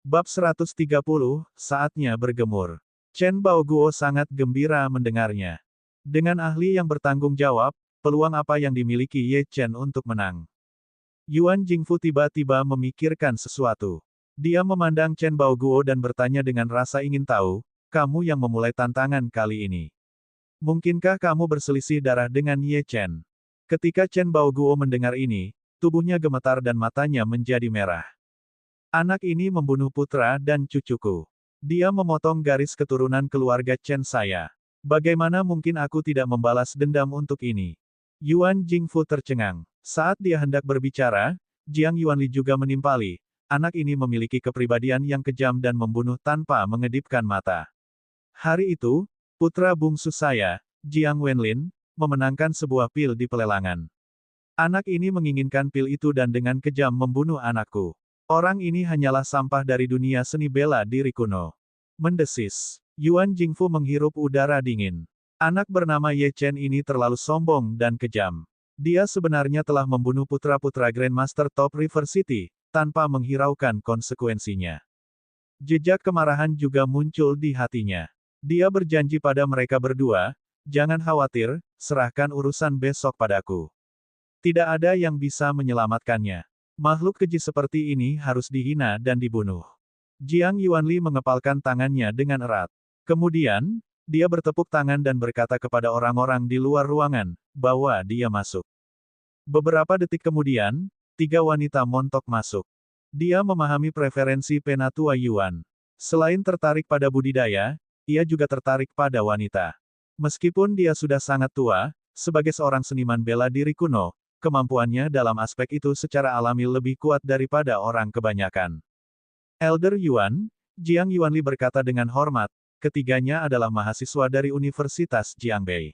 Bab 130, saatnya bergemur. Chen Baoguo sangat gembira mendengarnya. Dengan ahli yang bertanggung jawab, peluang apa yang dimiliki Ye Chen untuk menang? Yuan Jingfu tiba-tiba memikirkan sesuatu. Dia memandang Chen Baoguo dan bertanya dengan rasa ingin tahu, kamu yang memulai tantangan kali ini. Mungkinkah kamu berselisih darah dengan Ye Chen? Ketika Chen Baoguo mendengar ini, tubuhnya gemetar dan matanya menjadi merah. Anak ini membunuh putra dan cucuku. Dia memotong garis keturunan keluarga Chen saya. Bagaimana mungkin aku tidak membalas dendam untuk ini? Yuan Jingfu tercengang. Saat dia hendak berbicara, Jiang Yuanli juga menimpali. Anak ini memiliki kepribadian yang kejam dan membunuh tanpa mengedipkan mata. Hari itu, putra bungsu saya, Jiang Wenlin, memenangkan sebuah pil di pelelangan. Anak ini menginginkan pil itu dan dengan kejam membunuh anakku. Orang ini hanyalah sampah dari dunia seni bela diri kuno. Mendesis. Yuan Jingfu menghirup udara dingin. Anak bernama Ye Chen ini terlalu sombong dan kejam. Dia sebenarnya telah membunuh putra-putra Grandmaster Top River City, tanpa menghiraukan konsekuensinya. Jejak kemarahan juga muncul di hatinya. Dia berjanji pada mereka berdua, jangan khawatir, serahkan urusan besok padaku. Tidak ada yang bisa menyelamatkannya. Makhluk keji seperti ini harus dihina dan dibunuh. Jiang Yuanli mengepalkan tangannya dengan erat. Kemudian, dia bertepuk tangan dan berkata kepada orang-orang di luar ruangan, bahwa dia masuk. Beberapa detik kemudian, 3 wanita montok masuk. Dia memahami preferensi Penatua Yuan. Selain tertarik pada budidaya, ia juga tertarik pada wanita. Meskipun dia sudah sangat tua, sebagai seorang seniman bela diri kuno, kemampuannya dalam aspek itu secara alami lebih kuat daripada orang kebanyakan. Elder Yuan, Jiang Yuanli berkata dengan hormat, ketiganya adalah mahasiswa dari Universitas Jiangbei.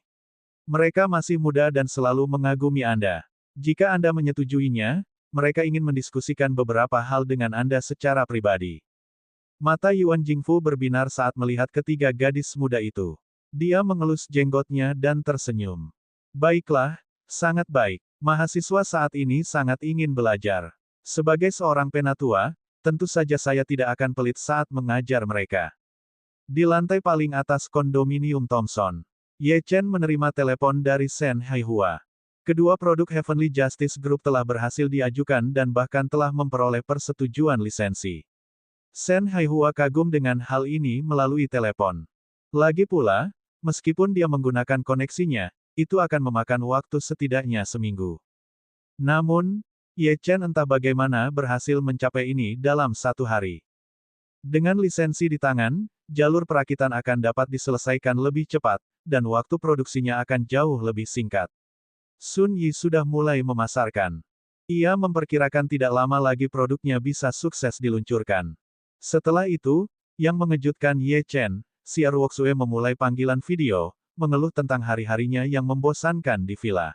Mereka masih muda dan selalu mengagumi Anda. Jika Anda menyetujuinya, mereka ingin mendiskusikan beberapa hal dengan Anda secara pribadi. Mata Yuan Jingfu berbinar saat melihat ketiga gadis muda itu. Dia mengelus jenggotnya dan tersenyum. Baiklah, sangat baik. Mahasiswa saat ini sangat ingin belajar. Sebagai seorang penatua, tentu saja saya tidak akan pelit saat mengajar mereka. Di lantai paling atas kondominium Thomson, Ye Chen menerima telepon dari Shen Haihua. Kedua produk Heavenly Justice Group telah berhasil diajukan dan bahkan telah memperoleh persetujuan lisensi. Shen Haihua kagum dengan hal ini melalui telepon. Lagi pula, meskipun dia menggunakan koneksinya, itu akan memakan waktu setidaknya seminggu. Namun, Ye Chen entah bagaimana berhasil mencapai ini dalam 1 hari. Dengan lisensi di tangan, jalur perakitan akan dapat diselesaikan lebih cepat, dan waktu produksinya akan jauh lebih singkat. Sun Yi sudah mulai memasarkan. Ia memperkirakan tidak lama lagi produknya bisa sukses diluncurkan. Setelah itu, yang mengejutkan Ye Chen, Xia Ruoxue memulai panggilan video, mengeluh tentang hari-harinya yang membosankan di villa.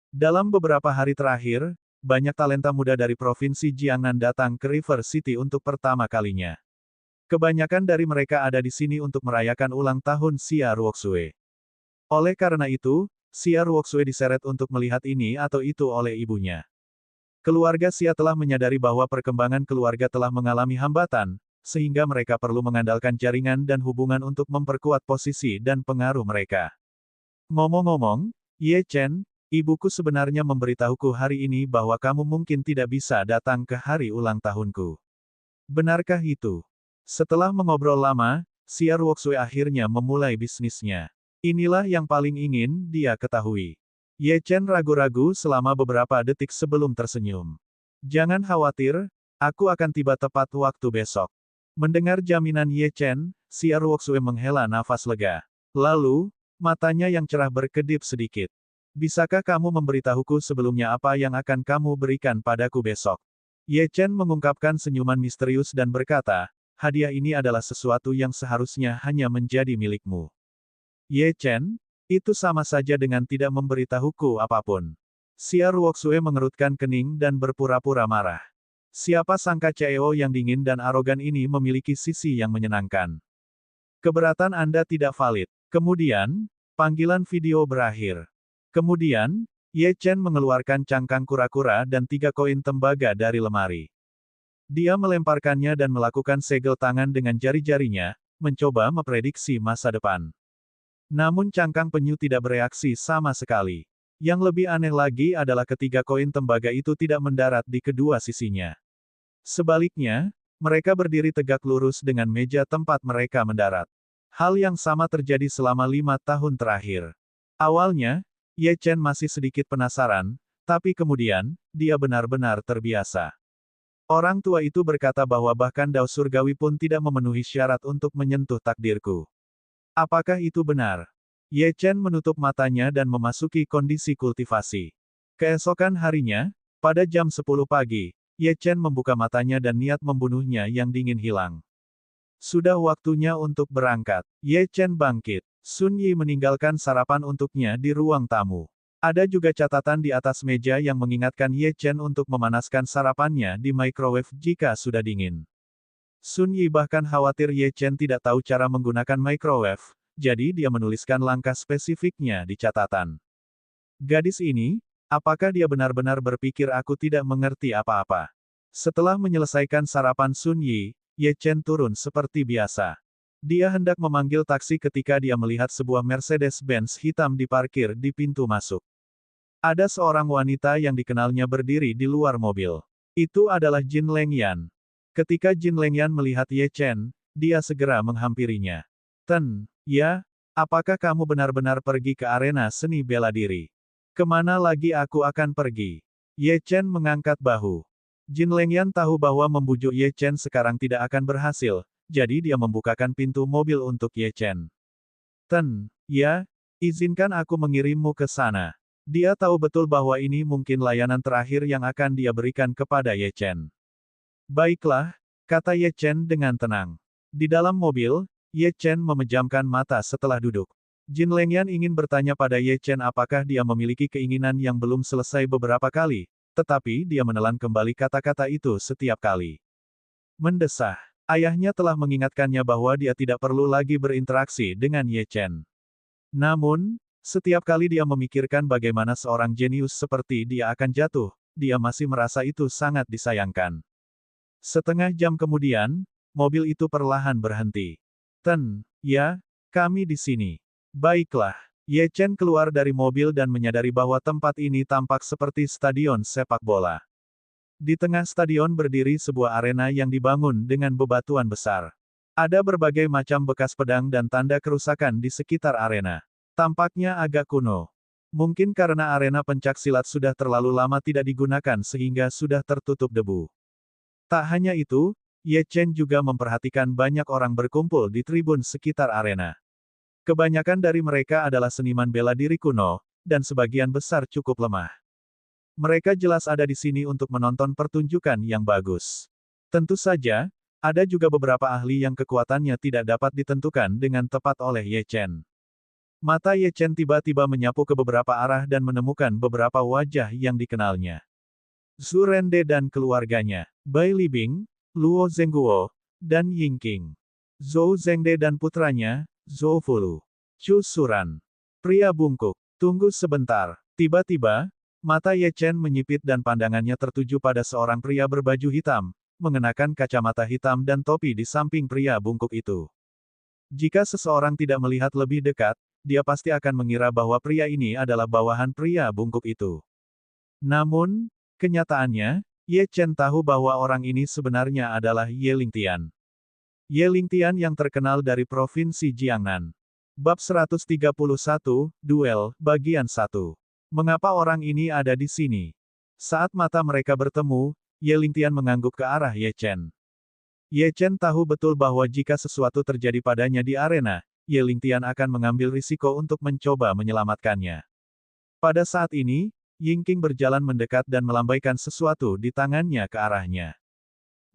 Dalam beberapa hari terakhir, banyak talenta muda dari provinsi Jiangnan datang ke River City untuk pertama kalinya. Kebanyakan dari mereka ada di sini untuk merayakan ulang tahun Xia Ruoxue. Oleh karena itu, Xia Ruoxue diseret untuk melihat ini atau itu oleh ibunya. Keluarga Xia telah menyadari bahwa perkembangan keluarga telah mengalami hambatan, sehingga mereka perlu mengandalkan jaringan dan hubungan untuk memperkuat posisi dan pengaruh mereka. Ngomong-ngomong, Ye Chen, ibuku sebenarnya memberitahuku hari ini bahwa kamu mungkin tidak bisa datang ke hari ulang tahunku. Benarkah itu? Setelah mengobrol lama, Xia Ruoxue akhirnya memulai bisnisnya. Inilah yang paling ingin dia ketahui. Ye Chen ragu-ragu selama beberapa detik sebelum tersenyum. Jangan khawatir, aku akan tiba tepat waktu besok. Mendengar jaminan Ye Chen, Xia Ruoxue menghela nafas lega. Lalu, matanya yang cerah berkedip sedikit. Bisakah kamu memberitahuku sebelumnya apa yang akan kamu berikan padaku besok? Ye Chen mengungkapkan senyuman misterius dan berkata, hadiah ini adalah sesuatu yang seharusnya hanya menjadi milikmu. Ye Chen, itu sama saja dengan tidak memberitahuku apapun. Xia Ruoxue mengerutkan kening dan berpura-pura marah. Siapa sangka CEO yang dingin dan arogan ini memiliki sisi yang menyenangkan. Keberatan Anda tidak valid. Kemudian, panggilan video berakhir. Kemudian, Ye Chen mengeluarkan cangkang kura-kura dan 3 koin tembaga dari lemari. Dia melemparkannya dan melakukan segel tangan dengan jari-jarinya, mencoba memprediksi masa depan. Namun cangkang penyu tidak bereaksi sama sekali. Yang lebih aneh lagi adalah ketiga koin tembaga itu tidak mendarat di kedua sisinya. Sebaliknya, mereka berdiri tegak lurus dengan meja tempat mereka mendarat. Hal yang sama terjadi selama 5 tahun terakhir. Awalnya, Ye Chen masih sedikit penasaran, tapi kemudian, dia benar-benar terbiasa. Orang tua itu berkata bahwa bahkan Dao Surgawi pun tidak memenuhi syarat untuk menyentuh takdirku. Apakah itu benar? Ye Chen menutup matanya dan memasuki kondisi kultivasi. Keesokan harinya, pada jam 10 pagi, Ye Chen membuka matanya dan niat membunuhnya yang dingin hilang. Sudah waktunya untuk berangkat. Ye Chen bangkit. Sun Yi meninggalkan sarapan untuknya di ruang tamu. Ada juga catatan di atas meja yang mengingatkan Ye Chen untuk memanaskan sarapannya di microwave jika sudah dingin. Sun Yi bahkan khawatir Ye Chen tidak tahu cara menggunakan microwave, jadi dia menuliskan langkah spesifiknya di catatan. Gadis ini, apakah dia benar-benar berpikir aku tidak mengerti apa-apa? Setelah menyelesaikan sarapan Sun Yi, Ye Chen turun seperti biasa. Dia hendak memanggil taksi ketika dia melihat sebuah Mercedes-Benz hitam diparkir di pintu masuk. Ada seorang wanita yang dikenalnya berdiri di luar mobil. Itu adalah Jin Lengyan. Ketika Jin Lengyan melihat Ye Chen, dia segera menghampirinya. Ten, ya, apakah kamu benar-benar pergi ke arena seni bela diri? Kemana lagi aku akan pergi? Ye Chen mengangkat bahu. Jin Lengyan tahu bahwa membujuk Ye Chen sekarang tidak akan berhasil, jadi dia membukakan pintu mobil untuk Ye Chen. Ten, ya, izinkan aku mengirimmu ke sana. Dia tahu betul bahwa ini mungkin layanan terakhir yang akan dia berikan kepada Ye Chen. Baiklah, kata Ye Chen dengan tenang. Di dalam mobil, Ye Chen memejamkan mata setelah duduk. Jin Lengyan ingin bertanya pada Ye Chen apakah dia memiliki keinginan yang belum selesai beberapa kali, tetapi dia menelan kembali kata-kata itu setiap kali. Mendesah. Ayahnya telah mengingatkannya bahwa dia tidak perlu lagi berinteraksi dengan Ye Chen. Namun, setiap kali dia memikirkan bagaimana seorang jenius seperti dia akan jatuh, dia masih merasa itu sangat disayangkan. Setengah jam kemudian, mobil itu perlahan berhenti. Ten, ya, kami di sini. Baiklah. Ye Chen keluar dari mobil dan menyadari bahwa tempat ini tampak seperti stadion sepak bola. Di tengah stadion berdiri sebuah arena yang dibangun dengan bebatuan besar. Ada berbagai macam bekas pedang dan tanda kerusakan di sekitar arena. Tampaknya agak kuno. Mungkin karena arena pencak silat sudah terlalu lama tidak digunakan sehingga sudah tertutup debu. Tak hanya itu, Ye Chen juga memperhatikan banyak orang berkumpul di tribun sekitar arena. Kebanyakan dari mereka adalah seniman bela diri kuno, dan sebagian besar cukup lemah. Mereka jelas ada di sini untuk menonton pertunjukan yang bagus. Tentu saja, ada juga beberapa ahli yang kekuatannya tidak dapat ditentukan dengan tepat oleh Ye Chen. Mata Ye Chen tiba-tiba menyapu ke beberapa arah dan menemukan beberapa wajah yang dikenalnya. Zhu Rende dan keluarganya, Bai Libing, Luo Zhengguo, dan Yingqing. Zhou Zhengde dan putranya, Zhou Fulu. Chu Suran. Pria bungkuk. Tunggu sebentar. Tiba-tiba, mata Ye Chen menyipit dan pandangannya tertuju pada seorang pria berbaju hitam, mengenakan kacamata hitam dan topi di samping pria bungkuk itu. Jika seseorang tidak melihat lebih dekat, dia pasti akan mengira bahwa pria ini adalah bawahan pria bungkuk itu. Namun, kenyataannya, Ye Chen tahu bahwa orang ini sebenarnya adalah Ye Lingtian. Ye Lingtian yang terkenal dari Provinsi Jiangnan. Bab 131, Duel, Bagian 1. Mengapa orang ini ada di sini? Saat mata mereka bertemu, Ye Lingtian mengangguk ke arah Ye Chen. Ye Chen tahu betul bahwa jika sesuatu terjadi padanya di arena, Ye Lingtian akan mengambil risiko untuk mencoba menyelamatkannya. Pada saat ini, Yingqing berjalan mendekat dan melambaikan sesuatu di tangannya ke arahnya.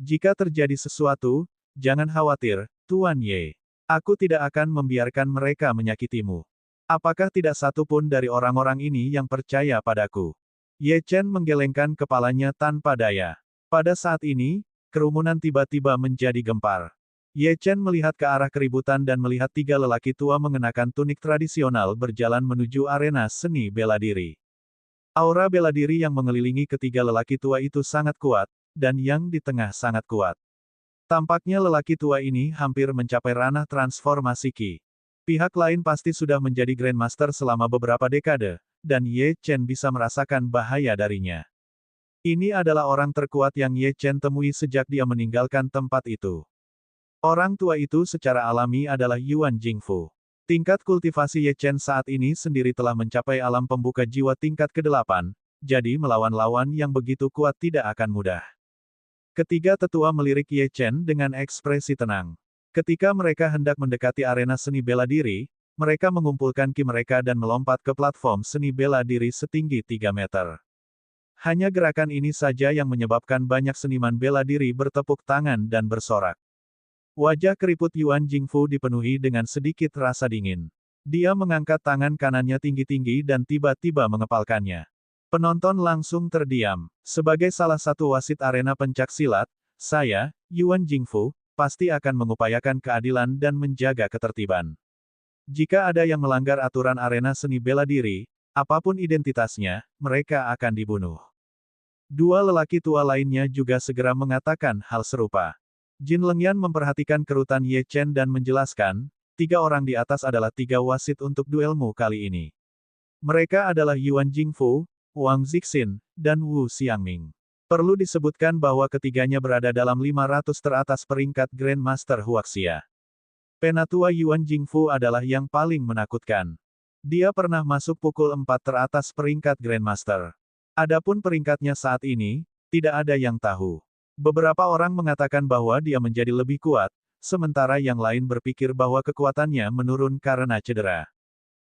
Jika terjadi sesuatu, jangan khawatir, Tuan Ye. Aku tidak akan membiarkan mereka menyakitimu. Apakah tidak satu pun dari orang-orang ini yang percaya padaku? Ye Chen menggelengkan kepalanya tanpa daya. Pada saat ini, kerumunan tiba-tiba menjadi gempar. Ye Chen melihat ke arah keributan dan melihat tiga lelaki tua mengenakan tunik tradisional berjalan menuju arena seni bela diri. Aura bela diri yang mengelilingi ketiga lelaki tua itu sangat kuat, dan yang di tengah sangat kuat. Tampaknya lelaki tua ini hampir mencapai ranah transformasi Qi. Pihak lain pasti sudah menjadi Grandmaster selama beberapa dekade, dan Ye Chen bisa merasakan bahaya darinya. Ini adalah orang terkuat yang Ye Chen temui sejak dia meninggalkan tempat itu. Orang tua itu secara alami adalah Yuan Jingfu. Tingkat kultivasi Ye Chen saat ini sendiri telah mencapai alam pembuka jiwa tingkat ke-8, jadi melawan lawan yang begitu kuat tidak akan mudah. Ketiga tetua melirik Ye Chen dengan ekspresi tenang. Ketika mereka hendak mendekati arena seni bela diri, mereka mengumpulkan ki mereka dan melompat ke platform seni bela diri setinggi 3 meter. Hanya gerakan ini saja yang menyebabkan banyak seniman bela diri bertepuk tangan dan bersorak. Wajah keriput Yuan Jingfu dipenuhi dengan sedikit rasa dingin. Dia mengangkat tangan kanannya tinggi-tinggi dan tiba-tiba mengepalkannya. Penonton langsung terdiam. Sebagai salah satu wasit arena pencak silat, saya, Yuan Jingfu, pasti akan mengupayakan keadilan dan menjaga ketertiban. Jika ada yang melanggar aturan arena seni bela diri, apapun identitasnya, mereka akan dibunuh. Dua lelaki tua lainnya juga segera mengatakan hal serupa. Jin Lengyan memperhatikan kerutan Ye Chen dan menjelaskan, 3 orang di atas adalah 3 wasit untuk duelmu kali ini. Mereka adalah Yuan Jingfu, Wang Zixin, dan Wu Xiangming. Perlu disebutkan bahwa ketiganya berada dalam 500 teratas peringkat Grandmaster Huaxia. Penatua Yuan Jingfu adalah yang paling menakutkan. Dia pernah masuk pukul 4 teratas peringkat Grandmaster. Adapun peringkatnya saat ini, tidak ada yang tahu. Beberapa orang mengatakan bahwa dia menjadi lebih kuat, sementara yang lain berpikir bahwa kekuatannya menurun karena cedera.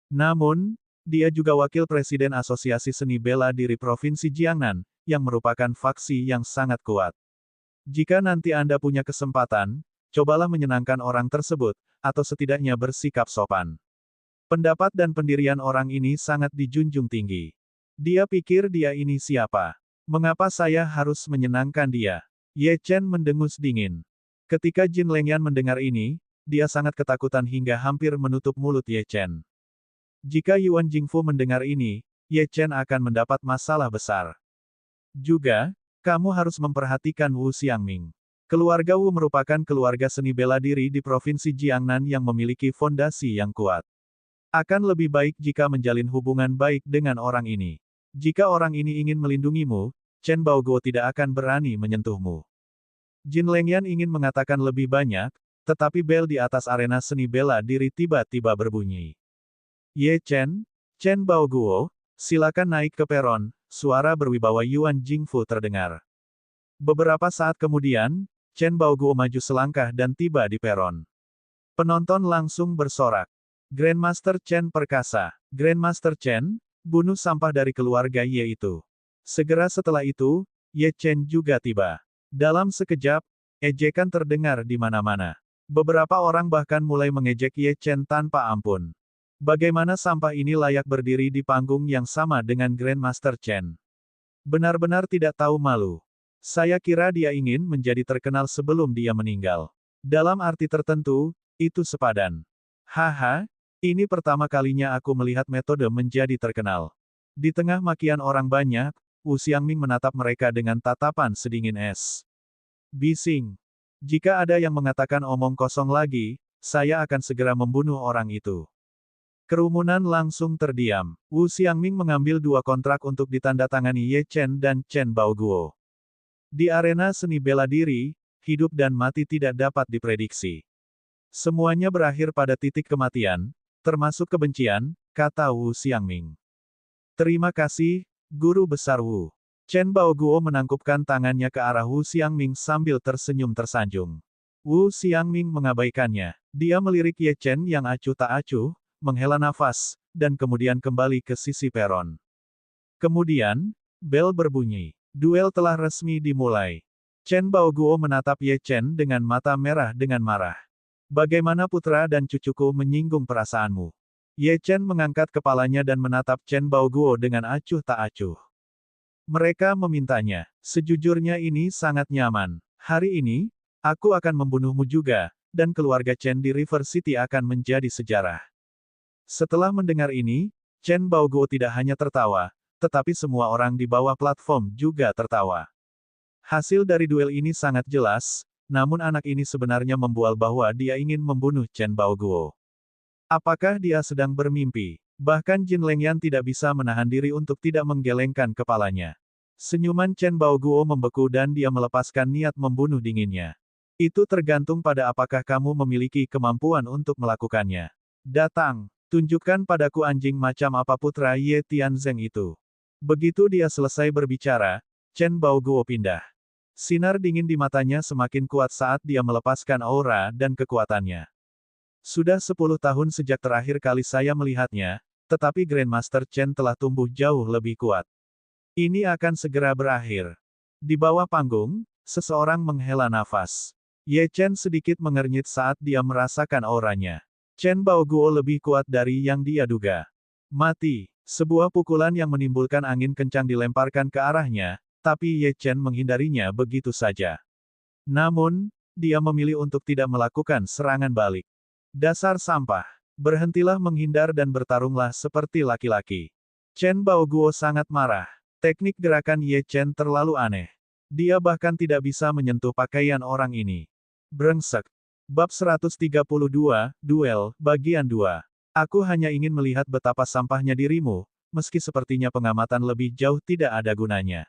Namun, dia juga wakil presiden Asosiasi Seni Bela Diri Provinsi Jiangnan, yang merupakan faksi yang sangat kuat. Jika nanti Anda punya kesempatan, cobalah menyenangkan orang tersebut, atau setidaknya bersikap sopan. Pendapat dan pendirian orang ini sangat dijunjung tinggi. Dia pikir dia ini siapa? Mengapa saya harus menyenangkan dia? Ye Chen mendengus dingin. Ketika Jin Lengyan mendengar ini, dia sangat ketakutan hingga hampir menutup mulut Ye Chen. Jika Yuan Jingfu mendengar ini, Ye Chen akan mendapat masalah besar. Juga, kamu harus memperhatikan Wu Xiangming. Keluarga Wu merupakan keluarga seni bela diri di Provinsi Jiangnan yang memiliki fondasi yang kuat. Akan lebih baik jika menjalin hubungan baik dengan orang ini. Jika orang ini ingin melindungimu, Chen Baoguo tidak akan berani menyentuhmu. Jin Lengyan ingin mengatakan lebih banyak, tetapi bel di atas arena seni bela diri tiba-tiba berbunyi. Ye Chen, Chen Baoguo, silakan naik ke peron, suara berwibawa Yuan Jingfu terdengar. Beberapa saat kemudian, Chen Baoguo maju selangkah dan tiba di peron. Penonton langsung bersorak. Grandmaster Chen perkasa. Grandmaster Chen, bunuh sampah dari keluarga Ye itu. Segera setelah itu, Ye Chen juga tiba. Dalam sekejap, ejekan terdengar di mana-mana. Beberapa orang bahkan mulai mengejek Ye Chen tanpa ampun. Bagaimana sampah ini layak berdiri di panggung yang sama dengan Grandmaster Chen? Benar-benar tidak tahu malu. Saya kira dia ingin menjadi terkenal sebelum dia meninggal. Dalam arti tertentu, itu sepadan. Haha, ini pertama kalinya aku melihat metode menjadi terkenal. Di tengah makian orang banyak, Wu Xiangming menatap mereka dengan tatapan sedingin es. Bising. Jika ada yang mengatakan omong kosong lagi, saya akan segera membunuh orang itu. Kerumunan langsung terdiam. Wu Xiangming mengambil 2 kontrak untuk ditandatangani Ye Chen dan Chen Baoguo. Di arena seni bela diri, hidup dan mati tidak dapat diprediksi. Semuanya berakhir pada titik kematian, termasuk kebencian, kata Wu Xiangming. Terima kasih, Guru Besar Wu. Chen Baoguo menangkupkan tangannya ke arah Wu Xiangming sambil tersenyum tersanjung. Wu Xiangming mengabaikannya. Dia melirik Ye Chen yang acuh tak acuh, menghela nafas, dan kemudian kembali ke sisi peron. Kemudian, bel berbunyi. Duel telah resmi dimulai. Chen Baoguo menatap Ye Chen dengan mata merah dengan marah. Bagaimana putra dan cucuku menyinggung perasaanmu? Ye Chen mengangkat kepalanya dan menatap Chen Baoguo dengan acuh tak acuh. Mereka memintanya. Sejujurnya ini sangat nyaman. Hari ini, aku akan membunuhmu juga, dan keluarga Chen di River City akan menjadi sejarah. Setelah mendengar ini, Chen Baoguo tidak hanya tertawa, tetapi semua orang di bawah platform juga tertawa. Hasil dari duel ini sangat jelas, namun anak ini sebenarnya membual bahwa dia ingin membunuh Chen Baoguo. Apakah dia sedang bermimpi? Bahkan Jin Lengyan tidak bisa menahan diri untuk tidak menggelengkan kepalanya. Senyuman Chen Baoguo membeku dan dia melepaskan niat membunuh dinginnya. Itu tergantung pada apakah kamu memiliki kemampuan untuk melakukannya. Datang, tunjukkan padaku anjing macam apa putra Ye Tianzeng itu. Begitu dia selesai berbicara, Chen Baoguo pindah. Sinar dingin di matanya semakin kuat saat dia melepaskan aura dan kekuatannya. Sudah 10 tahun sejak terakhir kali saya melihatnya, tetapi Grandmaster Chen telah tumbuh jauh lebih kuat. Ini akan segera berakhir. Di bawah panggung, seseorang menghela nafas. Ye Chen sedikit mengernyit saat dia merasakan auranya. Chen Baoguo lebih kuat dari yang dia duga. Mati. Sebuah pukulan yang menimbulkan angin kencang dilemparkan ke arahnya, tapi Ye Chen menghindarinya begitu saja. Namun, dia memilih untuk tidak melakukan serangan balik. Dasar sampah. Berhentilah menghindar dan bertarunglah seperti laki-laki. Chen Baoguo sangat marah. Teknik gerakan Ye Chen terlalu aneh. Dia bahkan tidak bisa menyentuh pakaian orang ini. Brengsek. Bab 132, Duel, Bagian 2. Aku hanya ingin melihat betapa sampahnya dirimu, meski sepertinya pengamatan lebih jauh tidak ada gunanya.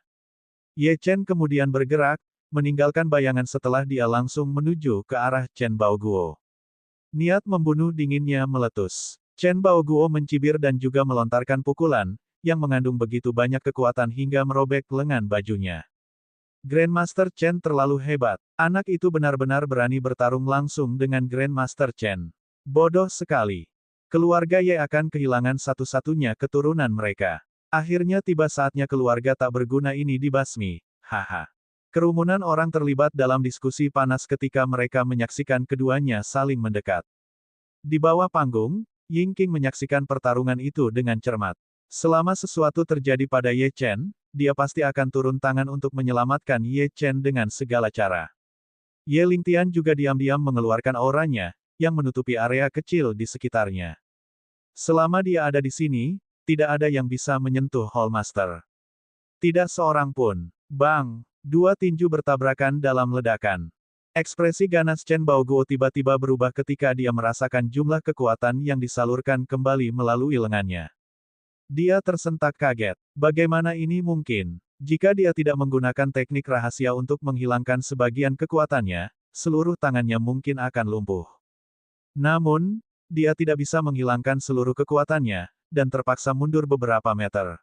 Ye Chen kemudian bergerak, meninggalkan bayangan setelah dia langsung menuju ke arah Chen Baoguo. Niat membunuh dinginnya meletus. Chen Baoguo mencibir dan juga melontarkan pukulan, yang mengandung begitu banyak kekuatan hingga merobek lengan bajunya. Grandmaster Chen terlalu hebat. Anak itu benar-benar berani bertarung langsung dengan Grandmaster Chen. Bodoh sekali. Keluarga Ye akan kehilangan satu-satunya keturunan mereka. Akhirnya tiba saatnya keluarga tak berguna ini dibasmi. Haha. Kerumunan orang terlibat dalam diskusi panas ketika mereka menyaksikan keduanya saling mendekat. Di bawah panggung, Ying Qing menyaksikan pertarungan itu dengan cermat. Selama sesuatu terjadi pada Ye Chen, dia pasti akan turun tangan untuk menyelamatkan Ye Chen dengan segala cara. Ye Lingtian juga diam-diam mengeluarkan auranya, yang menutupi area kecil di sekitarnya. Selama dia ada di sini, tidak ada yang bisa menyentuh Hallmaster. Tidak seorang pun. Bang! Dua tinju bertabrakan dalam ledakan. Ekspresi ganas Chen Baoguo tiba-tiba berubah ketika dia merasakan jumlah kekuatan yang disalurkan kembali melalui lengannya. Dia tersentak kaget. Bagaimana ini mungkin? Jika dia tidak menggunakan teknik rahasia untuk menghilangkan sebagian kekuatannya, seluruh tangannya mungkin akan lumpuh. Namun, dia tidak bisa menghilangkan seluruh kekuatannya, dan terpaksa mundur beberapa meter.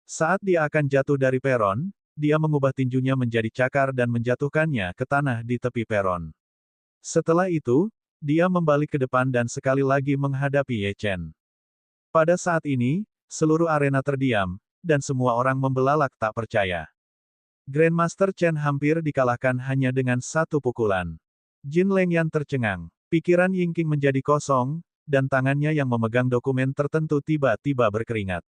Saat dia akan jatuh dari peron, dia mengubah tinjunya menjadi cakar dan menjatuhkannya ke tanah di tepi peron. Setelah itu, dia membalik ke depan dan sekali lagi menghadapi Ye Chen. Pada saat ini, seluruh arena terdiam, dan semua orang membelalak tak percaya. Grandmaster Chen hampir dikalahkan hanya dengan satu pukulan. Jin Lengyan tercengang. Pikiran Ying Qing menjadi kosong, dan tangannya yang memegang dokumen tertentu tiba-tiba berkeringat.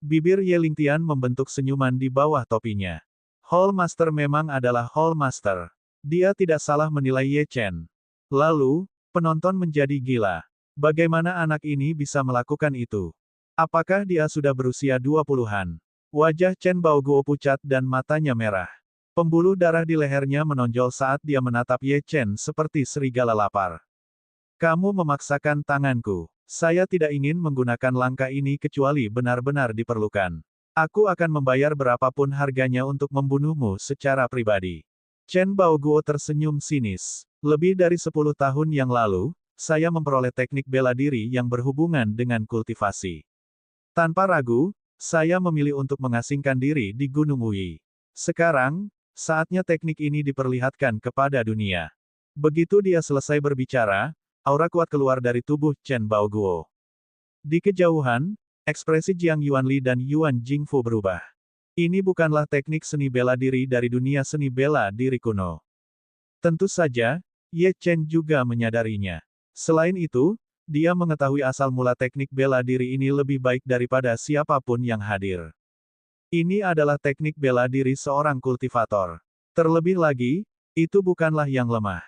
Bibir Ye Lingtian membentuk senyuman di bawah topinya. Hallmaster memang adalah Hallmaster. Dia tidak salah menilai Ye Chen. Lalu, penonton menjadi gila. Bagaimana anak ini bisa melakukan itu? Apakah dia sudah berusia 20-an? Wajah Chen Baoguo pucat dan matanya merah. Pembuluh darah di lehernya menonjol saat dia menatap Ye Chen seperti serigala lapar. Kamu memaksakan tanganku. Saya tidak ingin menggunakan langkah ini kecuali benar-benar diperlukan. Aku akan membayar berapapun harganya untuk membunuhmu secara pribadi. Chen Baoguo tersenyum sinis. Lebih dari 10 tahun yang lalu, saya memperoleh teknik bela diri yang berhubungan dengan kultivasi. Tanpa ragu, saya memilih untuk mengasingkan diri di Gunung Wuyi. Sekarang, saatnya teknik ini diperlihatkan kepada dunia. Begitu dia selesai berbicara, aura kuat keluar dari tubuh Chen Baoguo. Di kejauhan, ekspresi Jiang Yuanli dan Yuan Jingfu berubah. Ini bukanlah teknik seni bela diri dari dunia seni bela diri kuno. Tentu saja, Ye Chen juga menyadarinya. Selain itu, dia mengetahui asal mula teknik bela diri ini lebih baik daripada siapapun yang hadir. Ini adalah teknik bela diri seorang kultivator. Terlebih lagi, itu bukanlah yang lemah.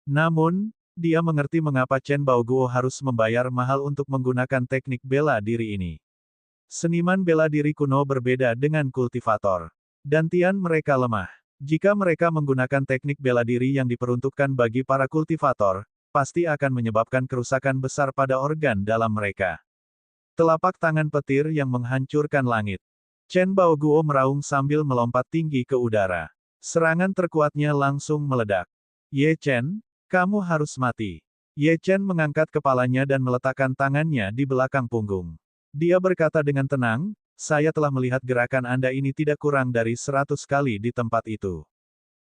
Namun, dia mengerti mengapa Chen Baoguo harus membayar mahal untuk menggunakan teknik bela diri ini. Seniman bela diri kuno berbeda dengan kultivator. Dantian mereka lemah. Jika mereka menggunakan teknik bela diri yang diperuntukkan bagi para kultivator, pasti akan menyebabkan kerusakan besar pada organ dalam mereka. Telapak tangan petir yang menghancurkan langit. Chen Baoguo meraung sambil melompat tinggi ke udara. Serangan terkuatnya langsung meledak. Ye Chen, kamu harus mati. Ye Chen mengangkat kepalanya dan meletakkan tangannya di belakang punggung. Dia berkata dengan tenang, saya telah melihat gerakan Anda ini tidak kurang dari 100 kali di tempat itu.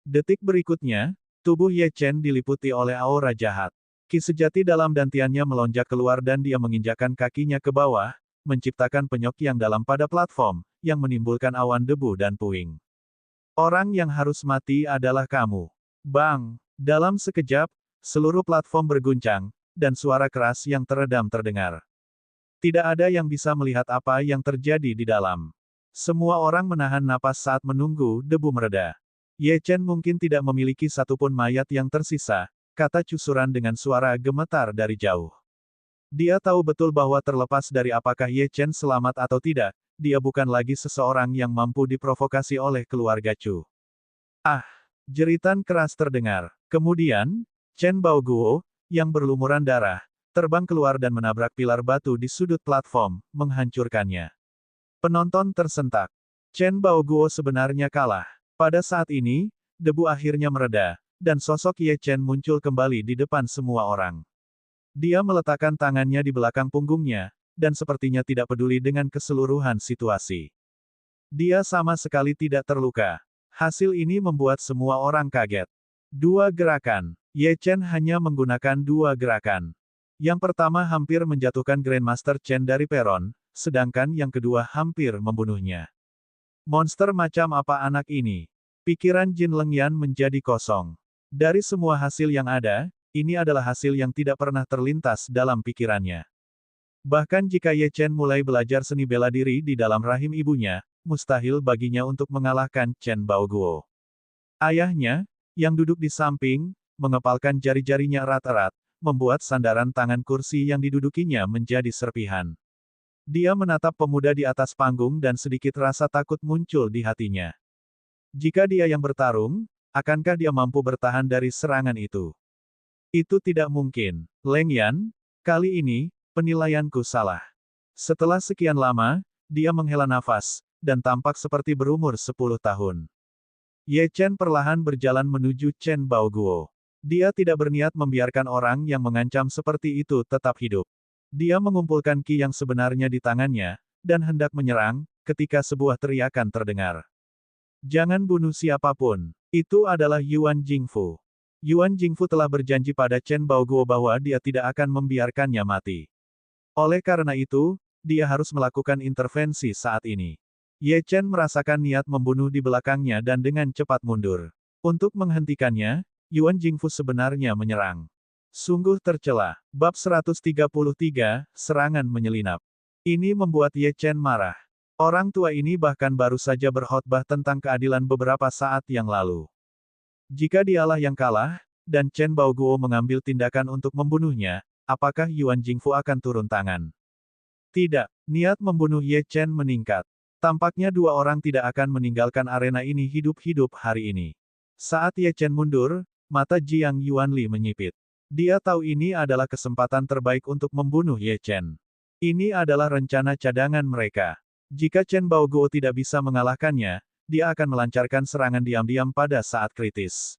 Detik berikutnya, tubuh Ye Chen diliputi oleh aura jahat. Ki sejati dalam dantiannya melonjak keluar dan dia menginjakkan kakinya ke bawah, menciptakan penyok yang dalam pada platform, yang menimbulkan awan debu dan puing. Orang yang harus mati adalah kamu. Bang! Dalam sekejap, seluruh platform berguncang, dan suara keras yang teredam terdengar. Tidak ada yang bisa melihat apa yang terjadi di dalam. Semua orang menahan napas saat menunggu debu mereda. Ye Chen mungkin tidak memiliki satupun mayat yang tersisa, kata Cusuran dengan suara gemetar dari jauh. Dia tahu betul bahwa terlepas dari apakah Ye Chen selamat atau tidak, dia bukan lagi seseorang yang mampu diprovokasi oleh keluarga Chu. Ah! Jeritan keras terdengar. Kemudian, Chen Baoguo, yang berlumuran darah, terbang keluar dan menabrak pilar batu di sudut platform, menghancurkannya. Penonton tersentak. Chen Baoguo sebenarnya kalah. Pada saat ini, debu akhirnya mereda, dan sosok Ye Chen muncul kembali di depan semua orang. Dia meletakkan tangannya di belakang punggungnya, dan sepertinya tidak peduli dengan keseluruhan situasi. Dia sama sekali tidak terluka. Hasil ini membuat semua orang kaget. 2 gerakan. Ye Chen hanya menggunakan 2 gerakan. Yang pertama hampir menjatuhkan Grandmaster Chen dari peron, sedangkan yang kedua hampir membunuhnya. Monster macam apa anak ini? Pikiran Jin Lengyan menjadi kosong. Dari semua hasil yang ada, ini adalah hasil yang tidak pernah terlintas dalam pikirannya. Bahkan jika Ye Chen mulai belajar seni bela diri di dalam rahim ibunya, mustahil baginya untuk mengalahkan Chen Baoguo. Ayahnya, yang duduk di samping, mengepalkan jari-jarinya erat-erat, membuat sandaran tangan kursi yang didudukinya menjadi serpihan. Dia menatap pemuda di atas panggung dan sedikit rasa takut muncul di hatinya. Jika dia yang bertarung, akankah dia mampu bertahan dari serangan itu? Itu tidak mungkin. Leng Yan, kali ini, penilaianku salah. Setelah sekian lama, dia menghela nafas, dan tampak seperti berumur 10 tahun. Ye Chen perlahan berjalan menuju Chen Baoguo. Dia tidak berniat membiarkan orang yang mengancam seperti itu tetap hidup. Dia mengumpulkan ki yang sebenarnya di tangannya, dan hendak menyerang, ketika sebuah teriakan terdengar. Jangan bunuh siapapun. Itu adalah Yuan Jingfu. Yuan Jingfu telah berjanji pada Chen Baoguo bahwa dia tidak akan membiarkannya mati. Oleh karena itu, dia harus melakukan intervensi saat ini. Ye Chen merasakan niat membunuh di belakangnya dan dengan cepat mundur. Untuk menghentikannya, Yuan Jingfu sebenarnya menyerang. Sungguh tercela. Bab 133, Serangan Menyelinap. Ini membuat Ye Chen marah. Orang tua ini bahkan baru saja berkhotbah tentang keadilan beberapa saat yang lalu. Jika dialah yang kalah, dan Chen Baoguo mengambil tindakan untuk membunuhnya, apakah Yuan Jingfu akan turun tangan? Tidak, niat membunuh Ye Chen meningkat. Tampaknya 2 orang tidak akan meninggalkan arena ini hidup-hidup hari ini. Saat Ye Chen mundur, mata Jiang Yuanli menyipit. Dia tahu ini adalah kesempatan terbaik untuk membunuh Ye Chen. Ini adalah rencana cadangan mereka. Jika Chen Baoguo tidak bisa mengalahkannya, dia akan melancarkan serangan diam-diam pada saat kritis.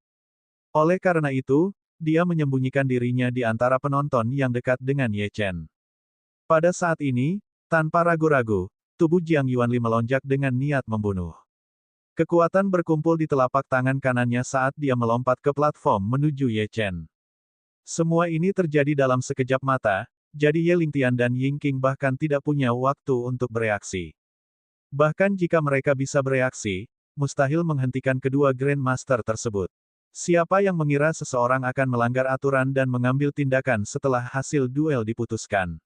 Oleh karena itu, dia menyembunyikan dirinya di antara penonton yang dekat dengan Ye Chen. Pada saat ini, tanpa ragu-ragu, tubuh Jiang Yuanli melonjak dengan niat membunuh. Kekuatan berkumpul di telapak tangan kanannya saat dia melompat ke platform menuju Ye Chen. Semua ini terjadi dalam sekejap mata, jadi Ye Lingtian dan Ying Qing bahkan tidak punya waktu untuk bereaksi. Bahkan jika mereka bisa bereaksi, mustahil menghentikan kedua Grandmaster tersebut. Siapa yang mengira seseorang akan melanggar aturan dan mengambil tindakan setelah hasil duel diputuskan?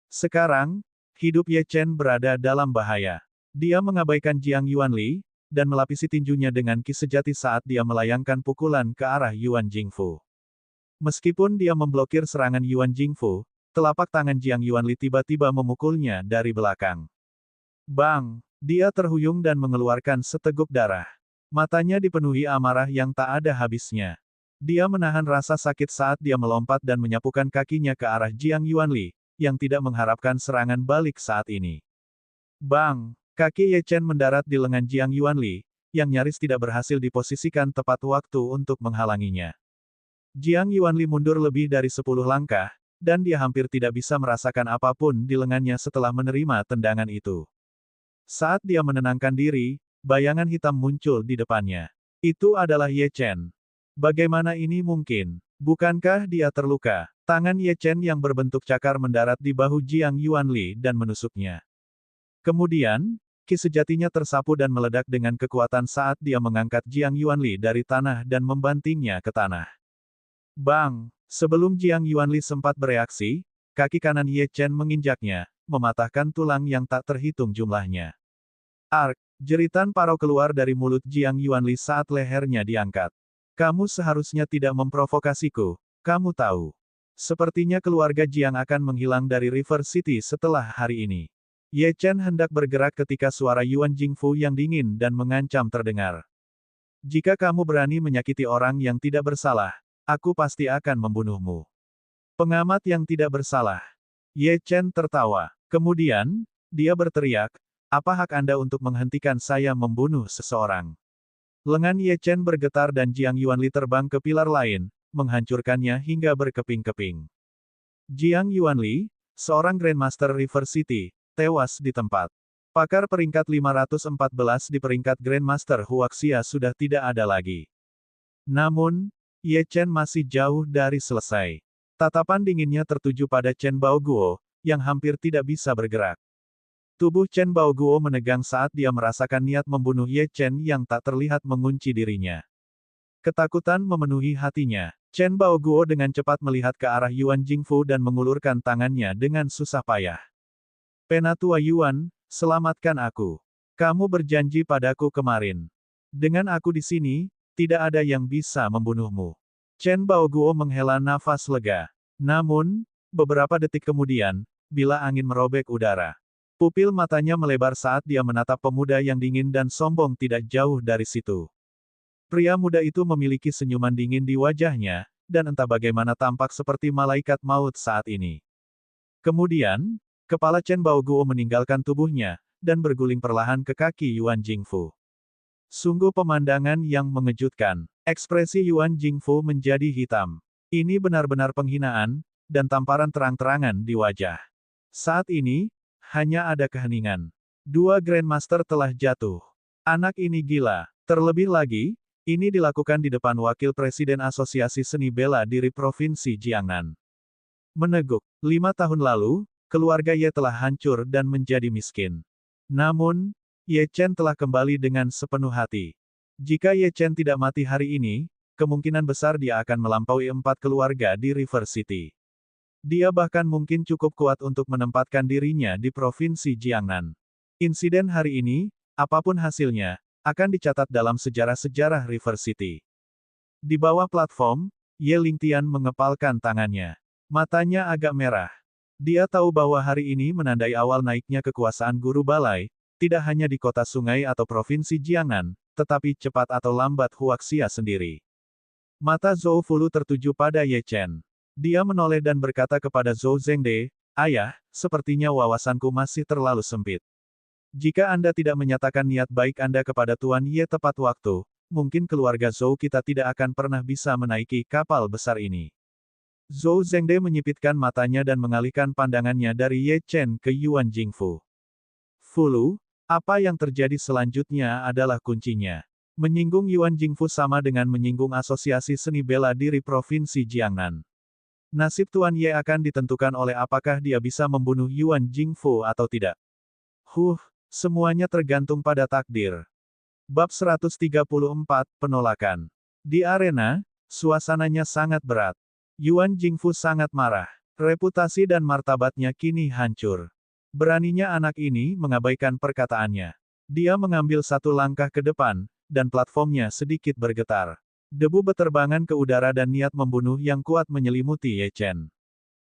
Sekarang, hidup Ye Chen berada dalam bahaya. Dia mengabaikan Jiang Yuanli, dan melapisi tinjunya dengan ki sejati saat dia melayangkan pukulan ke arah Yuan Jingfu. Meskipun dia memblokir serangan Yuan Jingfu, telapak tangan Jiang Yuanli tiba-tiba memukulnya dari belakang. Bang! Dia terhuyung dan mengeluarkan seteguk darah. Matanya dipenuhi amarah yang tak ada habisnya. Dia menahan rasa sakit saat dia melompat dan menyapukan kakinya ke arah Jiang Yuanli, yang tidak mengharapkan serangan balik saat ini. Bang! Kaki Ye Chen mendarat di lengan Jiang Yuanli, yang nyaris tidak berhasil diposisikan tepat waktu untuk menghalanginya. Jiang Yuanli mundur lebih dari 10 langkah, dan dia hampir tidak bisa merasakan apapun di lengannya setelah menerima tendangan itu. Saat dia menenangkan diri, bayangan hitam muncul di depannya. Itu adalah Ye Chen. Bagaimana ini mungkin? Bukankah dia terluka? Tangan Ye Chen yang berbentuk cakar mendarat di bahu Jiang Yuanli dan menusuknya. Kemudian, ki sejatinya tersapu dan meledak dengan kekuatan saat dia mengangkat Jiang Yuanli dari tanah dan membantingnya ke tanah. Bang! Sebelum Jiang Yuanli sempat bereaksi, kaki kanan Ye Chen menginjaknya, mematahkan tulang yang tak terhitung jumlahnya. Ark! Jeritan parau keluar dari mulut Jiang Yuanli saat lehernya diangkat. Kamu seharusnya tidak memprovokasiku, kamu tahu. Sepertinya keluarga Jiang akan menghilang dari River City setelah hari ini. Ye Chen hendak bergerak ketika suara Yuan Jingfu yang dingin dan mengancam terdengar. Jika kamu berani menyakiti orang yang tidak bersalah, aku pasti akan membunuhmu. Pengamat yang tidak bersalah. Ye Chen tertawa. Kemudian, dia berteriak, apa hak Anda untuk menghentikan saya membunuh seseorang? Lengan Ye Chen bergetar dan Jiang Yuanli terbang ke pilar lain, menghancurkannya hingga berkeping-keping. Jiang Yuanli, seorang Grandmaster River City, tewas di tempat. Pakar peringkat 514 di peringkat Grandmaster Huaxia sudah tidak ada lagi. Namun, Ye Chen masih jauh dari selesai. Tatapan dinginnya tertuju pada Chen Baoguo, yang hampir tidak bisa bergerak. Tubuh Chen Baoguo menegang saat dia merasakan niat membunuh Ye Chen yang tak terlihat mengunci dirinya. Ketakutan memenuhi hatinya. Chen Baoguo dengan cepat melihat ke arah Yuan Jingfu dan mengulurkan tangannya dengan susah payah. Penatua Yuan, selamatkan aku. Kamu berjanji padaku kemarin. Dengan aku di sini, tidak ada yang bisa membunuhmu. Chen Baoguo menghela nafas lega. Namun, beberapa detik kemudian, bila angin merobek udara. Pupil matanya melebar saat dia menatap pemuda yang dingin dan sombong tidak jauh dari situ. Pria muda itu memiliki senyuman dingin di wajahnya, dan entah bagaimana tampak seperti malaikat maut saat ini. Kemudian, kepala Chen Baoguo meninggalkan tubuhnya, dan berguling perlahan ke kaki Yuan Jingfu. Sungguh pemandangan yang mengejutkan. Ekspresi Yuan Jingfu menjadi hitam. Ini benar-benar penghinaan, dan tamparan terang-terangan di wajah. Saat ini, hanya ada keheningan. Dua Grandmaster telah jatuh. Anak ini gila. Terlebih lagi, ini dilakukan di depan Wakil Presiden Asosiasi Seni Bela Diri Provinsi Jiangnan. Meneguk. 5 tahun lalu, keluarga Ye telah hancur dan menjadi miskin. Namun, Ye Chen telah kembali dengan sepenuh hati. Jika Ye Chen tidak mati hari ini, kemungkinan besar dia akan melampaui 4 keluarga di River City. Dia bahkan mungkin cukup kuat untuk menempatkan dirinya di Provinsi Jiangnan. Insiden hari ini, apapun hasilnya, akan dicatat dalam sejarah-sejarah River City. Di bawah platform, Ye Lingtian mengepalkan tangannya. Matanya agak merah. Dia tahu bahwa hari ini menandai awal naiknya kekuasaan guru balai, tidak hanya di kota sungai atau Provinsi Jiangnan, tetapi cepat atau lambat Huaxia sendiri. Mata Zhou Fulu tertuju pada Ye Chen. Dia menoleh dan berkata kepada Zhou Zhengde, Ayah, sepertinya wawasanku masih terlalu sempit. Jika Anda tidak menyatakan niat baik Anda kepada Tuan Ye tepat waktu, mungkin keluarga Zhou kita tidak akan pernah bisa menaiki kapal besar ini. Zhou Zhengde menyipitkan matanya dan mengalihkan pandangannya dari Ye Chen ke Yuan Jingfu. Fulu, apa yang terjadi selanjutnya adalah kuncinya. Menyinggung Yuan Jingfu sama dengan menyinggung Asosiasi Seni Bela Diri Provinsi Jiangnan. Nasib Tuan Ye akan ditentukan oleh apakah dia bisa membunuh Yuan Jingfu atau tidak. Semuanya tergantung pada takdir. Bab 134, Penolakan. Di arena, suasananya sangat berat. Yuan Jingfu sangat marah. Reputasi dan martabatnya kini hancur. Beraninya anak ini mengabaikan perkataannya. Dia mengambil satu langkah ke depan, dan platformnya sedikit bergetar. Debu beterbangan ke udara dan niat membunuh yang kuat menyelimuti Ye Chen.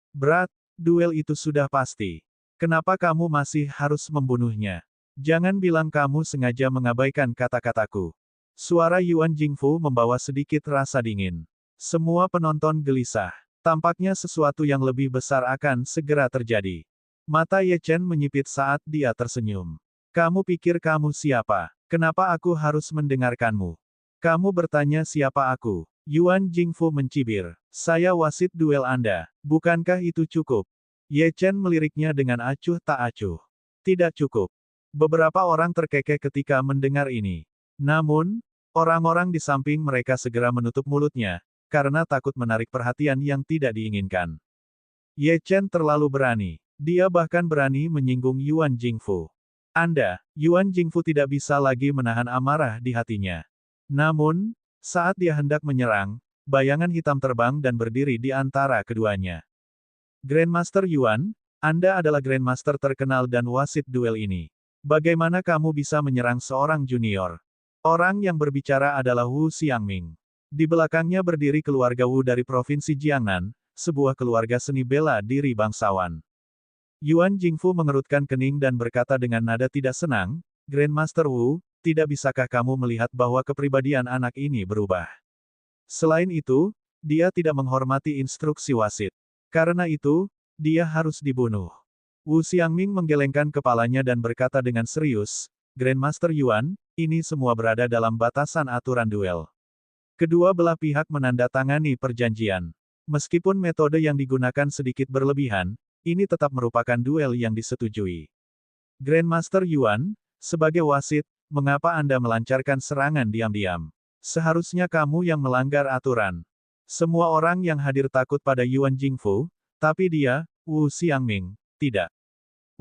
Berat, duel itu sudah pasti. Kenapa kamu masih harus membunuhnya? Jangan bilang kamu sengaja mengabaikan kata-kataku. Suara Yuan Jingfu membawa sedikit rasa dingin. Semua penonton gelisah. Tampaknya sesuatu yang lebih besar akan segera terjadi. Mata Ye Chen menyipit saat dia tersenyum. Kamu pikir kamu siapa? Kenapa aku harus mendengarkanmu? Kamu bertanya siapa aku? Yuan Jingfu mencibir. Saya wasit duel Anda. Bukankah itu cukup? Ye Chen meliriknya dengan acuh tak acuh. Tidak cukup. Beberapa orang terkekeh ketika mendengar ini. Namun, orang-orang di samping mereka segera menutup mulutnya, karena takut menarik perhatian yang tidak diinginkan. Ye Chen terlalu berani. Dia bahkan berani menyinggung Yuan Jingfu. Yuan Jingfu tidak bisa lagi menahan amarah di hatinya. Namun, saat dia hendak menyerang, bayangan hitam terbang dan berdiri di antara keduanya. Grandmaster Yuan, Anda adalah Grandmaster terkenal dan wasit duel ini. Bagaimana kamu bisa menyerang seorang junior? Orang yang berbicara adalah Wu Xiangming. Di belakangnya berdiri keluarga Wu dari Provinsi Jiangnan, sebuah keluarga seni bela diri bangsawan. Yuan Jingfu mengerutkan kening dan berkata dengan nada tidak senang, Grandmaster Wu, tidak bisakah kamu melihat bahwa kepribadian anak ini berubah? Selain itu, dia tidak menghormati instruksi wasit. Karena itu, dia harus dibunuh. Wu Xiangming menggelengkan kepalanya dan berkata dengan serius, Grandmaster Yuan, ini semua berada dalam batasan aturan duel. Kedua belah pihak menandatangani perjanjian. Meskipun metode yang digunakan sedikit berlebihan, ini tetap merupakan duel yang disetujui. Grandmaster Yuan, sebagai wasit, mengapa Anda melancarkan serangan diam-diam? Seharusnya kamu yang melanggar aturan. Semua orang yang hadir takut pada Yuan Jingfu, tapi dia, Wu Xiangming, tidak.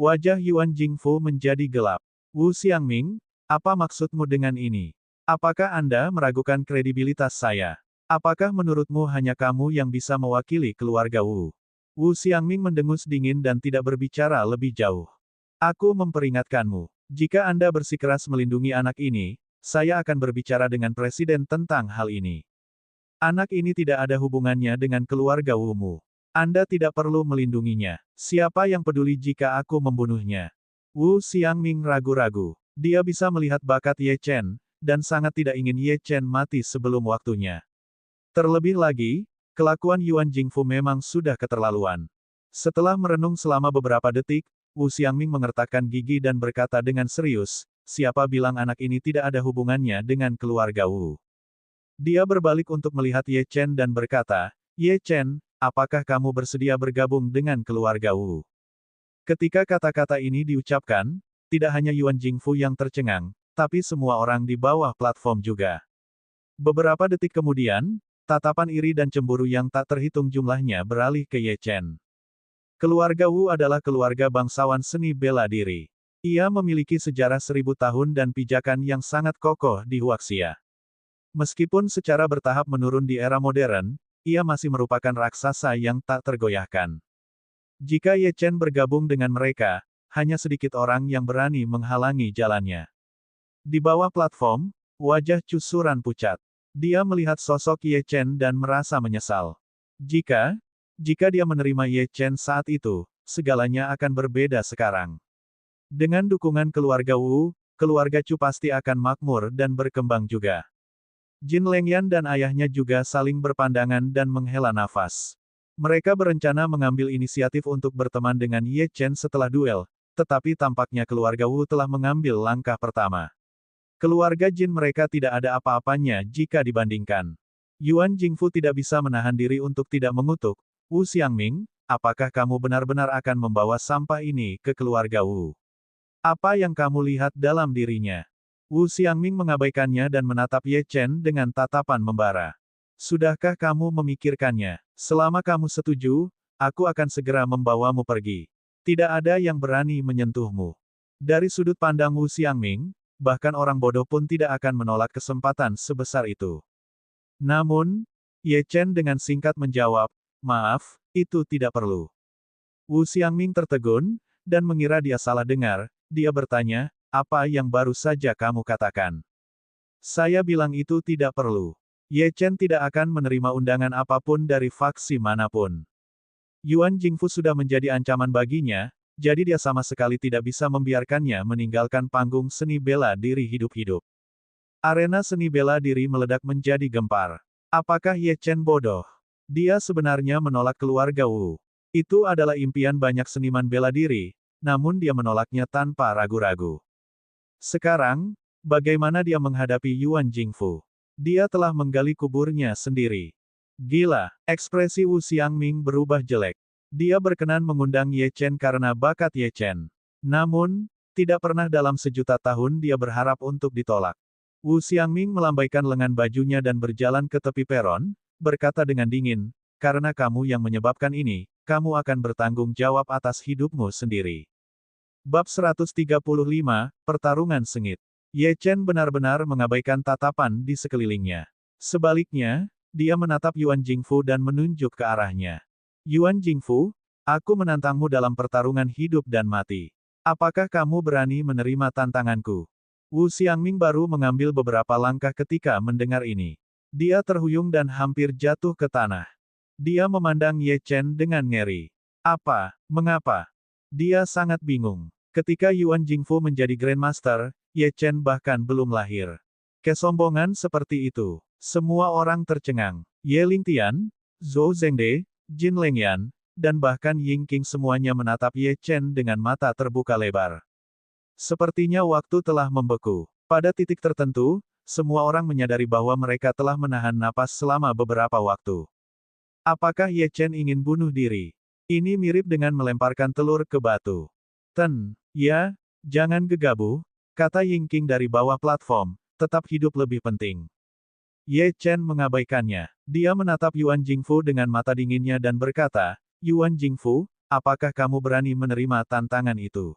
Wajah Yuan Jingfu menjadi gelap. Wu Xiangming, apa maksudmu dengan ini? Apakah Anda meragukan kredibilitas saya? Apakah menurutmu hanya kamu yang bisa mewakili keluarga Wu? Wu Xiangming mendengus dingin dan tidak berbicara lebih jauh. Aku memperingatkanmu, jika Anda bersikeras melindungi anak ini, saya akan berbicara dengan presiden tentang hal ini. Anak ini tidak ada hubungannya dengan keluarga Wu-mu. Anda tidak perlu melindunginya. Siapa yang peduli jika aku membunuhnya? Wu Xiangming ragu-ragu. Dia bisa melihat bakat Ye Chen, dan sangat tidak ingin Ye Chen mati sebelum waktunya. Terlebih lagi, kelakuan Yuan Jingfu memang sudah keterlaluan. Setelah merenung selama beberapa detik, Wu Xiangming mengertakkan gigi dan berkata dengan serius, siapa bilang anak ini tidak ada hubungannya dengan keluarga Wu? Dia berbalik untuk melihat Ye Chen dan berkata, Ye Chen, apakah kamu bersedia bergabung dengan keluarga Wu? Ketika kata-kata ini diucapkan, tidak hanya Yuan Jingfu yang tercengang, tapi semua orang di bawah platform juga. Beberapa detik kemudian, tatapan iri dan cemburu yang tak terhitung jumlahnya beralih ke Ye Chen. Keluarga Wu adalah keluarga bangsawan seni bela diri. Ia memiliki sejarah 1000 tahun dan pijakan yang sangat kokoh di Huaxia. Meskipun secara bertahap menurun di era modern, ia masih merupakan raksasa yang tak tergoyahkan. Jika Ye Chen bergabung dengan mereka, hanya sedikit orang yang berani menghalangi jalannya. Di bawah platform, wajah Chu Suran pucat. Dia melihat sosok Ye Chen dan merasa menyesal. Jika dia menerima Ye Chen saat itu, segalanya akan berbeda sekarang. Dengan dukungan keluarga Wu, keluarga Chu pasti akan makmur dan berkembang juga. Jin Lengyan dan ayahnya juga saling berpandangan dan menghela nafas. Mereka berencana mengambil inisiatif untuk berteman dengan Ye Chen setelah duel, tetapi tampaknya keluarga Wu telah mengambil langkah pertama. Keluarga Jin mereka tidak ada apa-apanya jika dibandingkan. Yuan Jingfu tidak bisa menahan diri untuk tidak mengutuk, Wu Xiangming, apakah kamu benar-benar akan membawa sampah ini ke keluarga Wu? Apa yang kamu lihat dalam dirinya? Wu Xiangming mengabaikannya dan menatap Ye Chen dengan tatapan membara. Sudahkah kamu memikirkannya? Selama kamu setuju, aku akan segera membawamu pergi. Tidak ada yang berani menyentuhmu. Dari sudut pandang Wu Xiangming, bahkan orang bodoh pun tidak akan menolak kesempatan sebesar itu. Namun, Ye Chen dengan singkat menjawab, maaf, itu tidak perlu. Wu Xiangming tertegun, dan mengira dia salah dengar, dia bertanya, apa yang baru saja kamu katakan? Saya bilang itu tidak perlu. Ye Chen tidak akan menerima undangan apapun dari faksi manapun. Yuan Jingfu sudah menjadi ancaman baginya, jadi dia sama sekali tidak bisa membiarkannya meninggalkan panggung seni bela diri hidup-hidup. Arena seni bela diri meledak menjadi gempar. Apakah Ye Chen bodoh? Dia sebenarnya menolak keluarga Wu. Itu adalah impian banyak seniman bela diri, namun dia menolaknya tanpa ragu-ragu. Sekarang, bagaimana dia menghadapi Yuan Jingfu? Dia telah menggali kuburnya sendiri. Gila, ekspresi Wu Xiangming berubah jelek. Dia berkenan mengundang Ye Chen karena bakat Ye Chen. Namun, tidak pernah dalam sejuta tahun dia berharap untuk ditolak. Wu Xiangming melambaikan lengan bajunya dan berjalan ke tepi peron, berkata dengan dingin, karena kamu yang menyebabkan ini, kamu akan bertanggung jawab atas hidupmu sendiri. Bab 135, Pertarungan Sengit. Ye Chen benar-benar mengabaikan tatapan di sekelilingnya. Sebaliknya, dia menatap Yuan Jingfu dan menunjuk ke arahnya. Yuan Jingfu, aku menantangmu dalam pertarungan hidup dan mati. Apakah kamu berani menerima tantanganku? Wu Xiangming baru mengambil beberapa langkah ketika mendengar ini. Dia terhuyung dan hampir jatuh ke tanah. Dia memandang Ye Chen dengan ngeri. Apa? Mengapa? Dia sangat bingung. Ketika Yuan Jingfu menjadi Grandmaster, Ye Chen bahkan belum lahir. Kesombongan seperti itu. Semua orang tercengang. Ye Lingtian, Zhou Zhengde, Jin Lengyan, dan bahkan Ying Qing semuanya menatap Ye Chen dengan mata terbuka lebar. Sepertinya waktu telah membeku. Pada titik tertentu, semua orang menyadari bahwa mereka telah menahan napas selama beberapa waktu. Apakah Ye Chen ingin bunuh diri? Ini mirip dengan melemparkan telur ke batu. Ya, jangan gegabah, kata Ying Qing dari bawah platform, tetap hidup lebih penting. Ye Chen mengabaikannya. Dia menatap Yuan Jingfu dengan mata dinginnya dan berkata, Yuan Jingfu, apakah kamu berani menerima tantangan itu?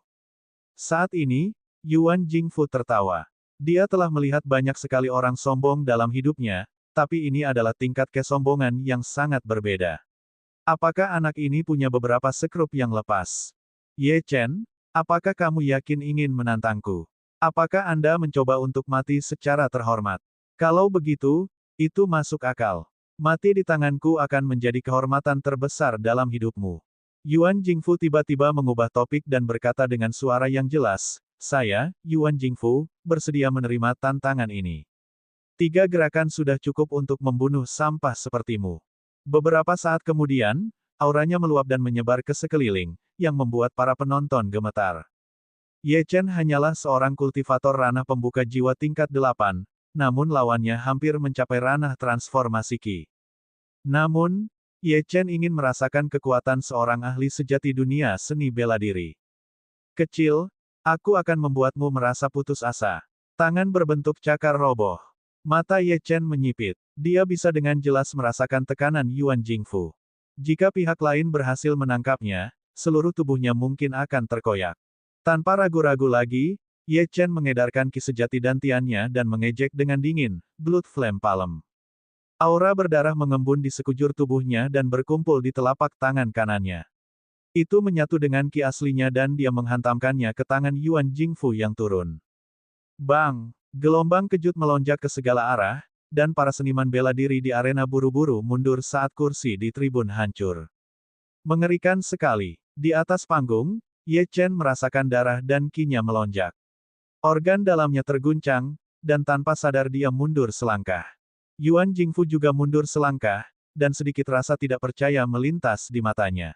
Saat ini, Yuan Jingfu tertawa. Dia telah melihat banyak sekali orang sombong dalam hidupnya, tapi ini adalah tingkat kesombongan yang sangat berbeda. Apakah anak ini punya beberapa sekrup yang lepas? Ye Chen, apakah kamu yakin ingin menantangku? Apakah Anda mencoba untuk mati secara terhormat? Kalau begitu, itu masuk akal. Mati di tanganku akan menjadi kehormatan terbesar dalam hidupmu. Yuan Jingfu tiba-tiba mengubah topik dan berkata dengan suara yang jelas, saya, Yuan Jingfu, bersedia menerima tantangan ini. 3 gerakan sudah cukup untuk membunuh sampah sepertimu. Beberapa saat kemudian, auranya meluap dan menyebar ke sekeliling, yang membuat para penonton gemetar. Ye Chen hanyalah seorang kultivator ranah pembuka jiwa tingkat 8, namun lawannya hampir mencapai ranah transformasi Qi. Namun, Ye Chen ingin merasakan kekuatan seorang ahli sejati dunia seni bela diri. Kecil, aku akan membuatmu merasa putus asa. Tangan berbentuk cakar roboh. Mata Ye Chen menyipit. Dia bisa dengan jelas merasakan tekanan Yuan Jingfu. Jika pihak lain berhasil menangkapnya, seluruh tubuhnya mungkin akan terkoyak. Tanpa ragu-ragu lagi, Ye Chen mengedarkan Qi sejati dantiannya dan mengejek dengan dingin, Blood Flame Palm. Aura berdarah mengembun di sekujur tubuhnya dan berkumpul di telapak tangan kanannya. Itu menyatu dengan Qi aslinya dan dia menghantamkannya ke tangan Yuan Jingfu yang turun. Bang! Gelombang kejut melonjak ke segala arah, dan para seniman bela diri di arena buru-buru mundur saat kursi di tribun hancur. Mengerikan sekali. Di atas panggung, Ye Chen merasakan darah dan Qi-nya melonjak. Organ dalamnya terguncang, dan tanpa sadar dia mundur selangkah. Yuan Jingfu juga mundur selangkah, dan sedikit rasa tidak percaya melintas di matanya.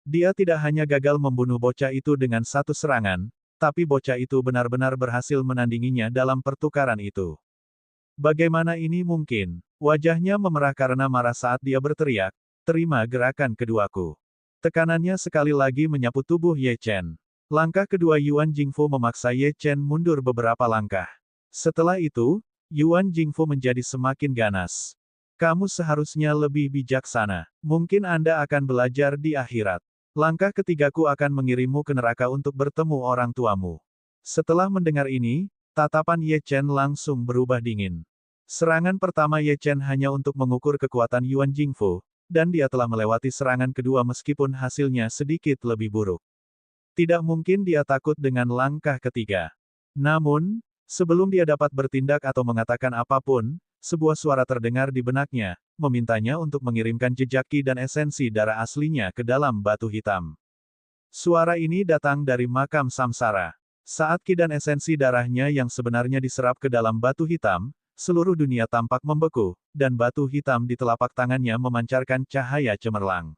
Dia tidak hanya gagal membunuh bocah itu dengan satu serangan, tapi bocah itu benar-benar berhasil menandinginya dalam pertukaran itu. Bagaimana ini mungkin? Wajahnya memerah karena marah saat dia berteriak, terima gerakan keduaku. Tekanannya sekali lagi menyapu tubuh Ye Chen. Langkah kedua Yuan Jingfu memaksa Ye Chen mundur beberapa langkah. Setelah itu, Yuan Jingfu menjadi semakin ganas. Kamu seharusnya lebih bijaksana. Mungkin Anda akan belajar di akhirat. Langkah ketigaku akan mengirimmu ke neraka untuk bertemu orang tuamu. Setelah mendengar ini, tatapan Ye Chen langsung berubah dingin. Serangan pertama Ye Chen hanya untuk mengukur kekuatan Yuan Jingfu, dan dia telah melewati serangan kedua meskipun hasilnya sedikit lebih buruk. Tidak mungkin dia takut dengan langkah ketiga. Namun, sebelum dia dapat bertindak atau mengatakan apapun, sebuah suara terdengar di benaknya, memintanya untuk mengirimkan jejak Qi dan esensi darah aslinya ke dalam batu hitam. Suara ini datang dari makam samsara. Saat Qi dan esensi darahnya yang sebenarnya diserap ke dalam batu hitam, seluruh dunia tampak membeku, dan batu hitam di telapak tangannya memancarkan cahaya cemerlang.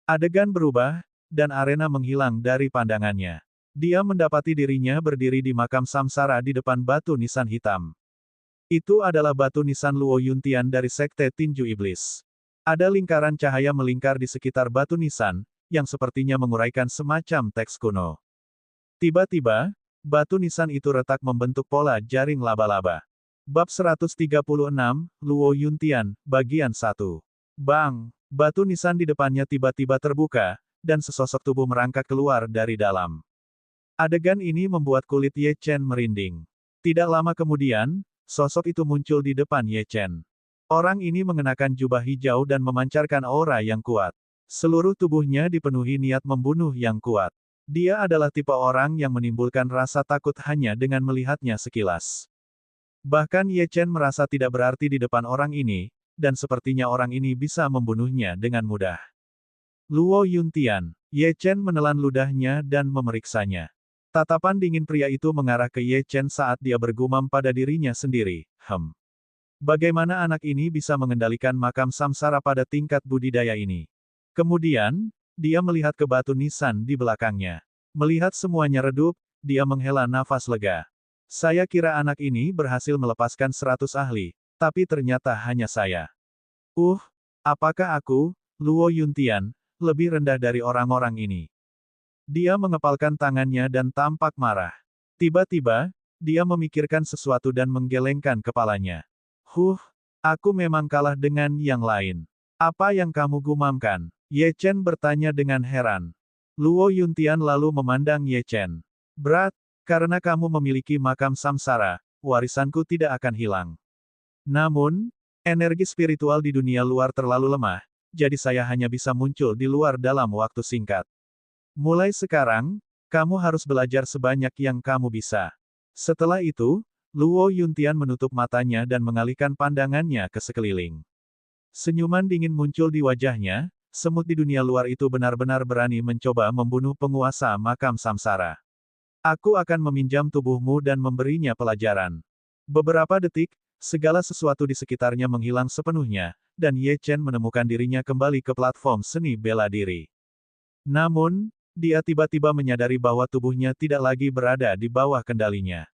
Adegan berubah, dan arena menghilang dari pandangannya. Dia mendapati dirinya berdiri di makam samsara di depan batu nisan hitam. Itu adalah batu nisan Luo Yuntian dari Sekte Tinju Iblis. Ada lingkaran cahaya melingkar di sekitar batu nisan, yang sepertinya menguraikan semacam teks kuno. Tiba-tiba, batu nisan itu retak membentuk pola jaring laba-laba. Bab 136, Luo Yuntian, Bagian 1. Bang! Batu nisan di depannya tiba-tiba terbuka, dan sesosok tubuh merangkak keluar dari dalam. Adegan ini membuat kulit Ye Chen merinding. Tidak lama kemudian, sosok itu muncul di depan Ye Chen. Orang ini mengenakan jubah hijau dan memancarkan aura yang kuat. Seluruh tubuhnya dipenuhi niat membunuh yang kuat. Dia adalah tipe orang yang menimbulkan rasa takut hanya dengan melihatnya sekilas. Bahkan Ye Chen merasa tidak berarti di depan orang ini, dan sepertinya orang ini bisa membunuhnya dengan mudah. Luo Yuntian. Ye Chen menelan ludahnya dan memeriksanya. Tatapan dingin pria itu mengarah ke Ye Chen saat dia bergumam pada dirinya sendiri, Bagaimana anak ini bisa mengendalikan makam samsara pada tingkat budidaya ini? Kemudian, dia melihat ke batu nisan di belakangnya. Melihat semuanya redup, dia menghela nafas lega. Saya kira anak ini berhasil melepaskan 100 ahli, tapi ternyata hanya saya. Apakah aku, Luo Yuntian, lebih rendah dari orang-orang ini? Dia mengepalkan tangannya dan tampak marah. Tiba-tiba, dia memikirkan sesuatu dan menggelengkan kepalanya. Aku memang kalah dengan yang lain. Apa yang kamu gumamkan? Ye Chen bertanya dengan heran. Luo Yuntian lalu memandang Ye Chen. Berat, karena kamu memiliki makam samsara, warisanku tidak akan hilang. Namun, energi spiritual di dunia luar terlalu lemah, jadi saya hanya bisa muncul di luar dalam waktu singkat. Mulai sekarang, kamu harus belajar sebanyak yang kamu bisa. Setelah itu, Luo Yuntian menutup matanya dan mengalihkan pandangannya ke sekeliling. Senyuman dingin muncul di wajahnya. Semut di dunia luar itu benar-benar berani mencoba membunuh penguasa makam samsara. Aku akan meminjam tubuhmu dan memberinya pelajaran. Beberapa detik, segala sesuatu di sekitarnya menghilang sepenuhnya, dan Ye Chen menemukan dirinya kembali ke platform seni bela diri. Namun, dia tiba-tiba menyadari bahwa tubuhnya tidak lagi berada di bawah kendalinya.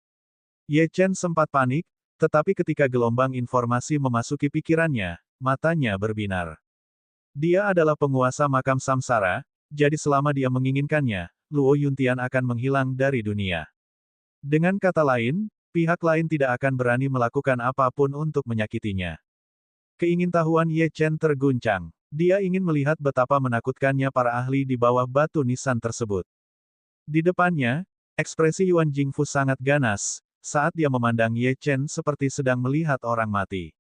Ye Chen sempat panik, tetapi ketika gelombang informasi memasuki pikirannya, matanya berbinar. Dia adalah penguasa makam samsara, jadi selama dia menginginkannya, Luo Yuntian akan menghilang dari dunia. Dengan kata lain, pihak lain tidak akan berani melakukan apapun untuk menyakitinya. Keingintahuan Ye Chen terguncang. Dia ingin melihat betapa menakutkannya para ahli di bawah batu nisan tersebut. Di depannya, ekspresi Yuan Jingfu sangat ganas, saat dia memandang Ye Chen seperti sedang melihat orang mati.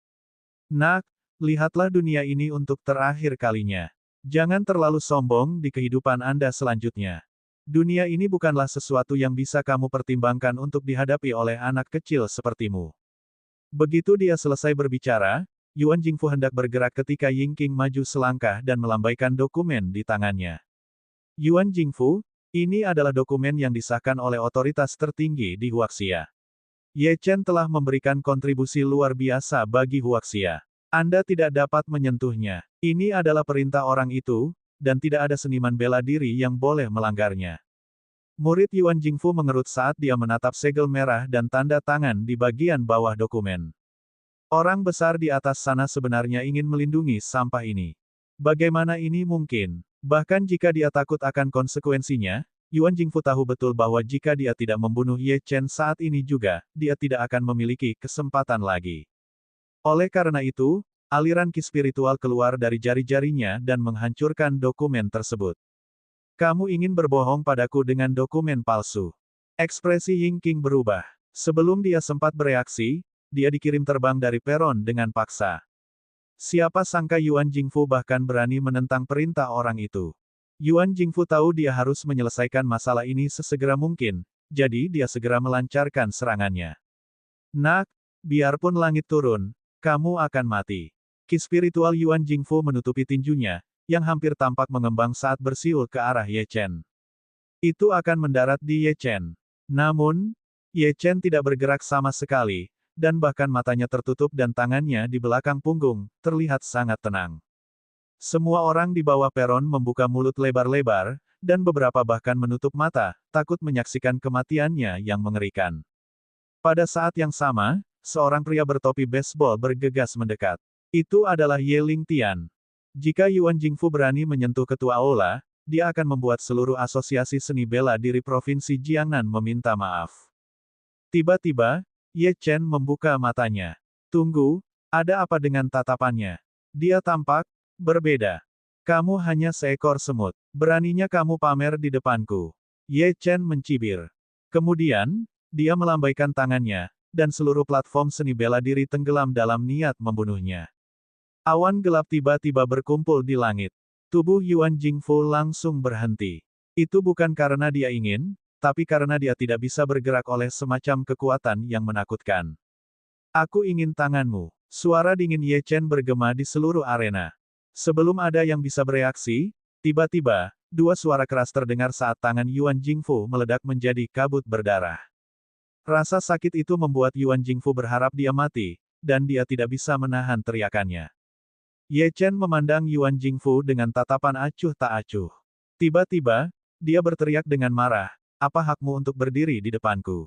Nak, lihatlah dunia ini untuk terakhir kalinya. Jangan terlalu sombong di kehidupan Anda selanjutnya. Dunia ini bukanlah sesuatu yang bisa kamu pertimbangkan untuk dihadapi oleh anak kecil sepertimu. Begitu dia selesai berbicara, Yuan Jingfu hendak bergerak ketika Ying Qing maju selangkah dan melambaikan dokumen di tangannya. Yuan Jingfu, ini adalah dokumen yang disahkan oleh otoritas tertinggi di Huaxia. Ye Chen telah memberikan kontribusi luar biasa bagi Huaxia. Anda tidak dapat menyentuhnya. Ini adalah perintah orang itu, dan tidak ada seniman bela diri yang boleh melanggarnya. Murid Yuan Jingfu mengerut saat dia menatap segel merah dan tanda tangan di bagian bawah dokumen. Orang besar di atas sana sebenarnya ingin melindungi sampah ini. Bagaimana ini mungkin? Bahkan jika dia takut akan konsekuensinya, Yuan Jingfu tahu betul bahwa jika dia tidak membunuh Ye Chen saat ini juga, dia tidak akan memiliki kesempatan lagi. Oleh karena itu, aliran ki spiritual keluar dari jari-jarinya dan menghancurkan dokumen tersebut. Kamu ingin berbohong padaku dengan dokumen palsu. Ekspresi Ying Qing berubah. Sebelum dia sempat bereaksi, dia dikirim terbang dari peron dengan paksa. Siapa sangka Yuan Jingfu bahkan berani menentang perintah orang itu. Yuan Jingfu tahu dia harus menyelesaikan masalah ini sesegera mungkin, jadi dia segera melancarkan serangannya. Nak, biarpun langit turun, kamu akan mati. Ki spiritual Yuan Jingfu menutupi tinjunya, yang hampir tampak mengembang saat bersiul ke arah Ye Chen. Itu akan mendarat di Ye Chen. Namun, Ye Chen tidak bergerak sama sekali, dan bahkan matanya tertutup dan tangannya di belakang punggung, terlihat sangat tenang. Semua orang di bawah peron membuka mulut lebar-lebar, dan beberapa bahkan menutup mata, takut menyaksikan kematiannya yang mengerikan. Pada saat yang sama, seorang pria bertopi baseball bergegas mendekat. Itu adalah Ye Lingtian. Jika Yuan Jingfu berani menyentuh ketua aula, dia akan membuat seluruh asosiasi seni bela diri Provinsi Jiangnan meminta maaf. Tiba-tiba, Ye Chen membuka matanya. Tunggu, ada apa dengan tatapannya? Dia tampak berbeda. Kamu hanya seekor semut. Beraninya kamu pamer di depanku. Ye Chen mencibir. Kemudian, dia melambaikan tangannya, dan seluruh platform seni bela diri tenggelam dalam niat membunuhnya. Awan gelap tiba-tiba berkumpul di langit. Tubuh Yuan Jingfu langsung berhenti. Itu bukan karena dia ingin, tapi karena dia tidak bisa bergerak oleh semacam kekuatan yang menakutkan. Aku ingin tanganmu. Suara dingin Ye Chen bergema di seluruh arena. Sebelum ada yang bisa bereaksi, tiba-tiba, dua suara keras terdengar saat tangan Yuan Jingfu meledak menjadi kabut berdarah. Rasa sakit itu membuat Yuan Jingfu berharap dia mati, dan dia tidak bisa menahan teriakannya. Ye Chen memandang Yuan Jingfu dengan tatapan acuh tak acuh. Tiba-tiba, dia berteriak dengan marah, apa hakmu untuk berdiri di depanku?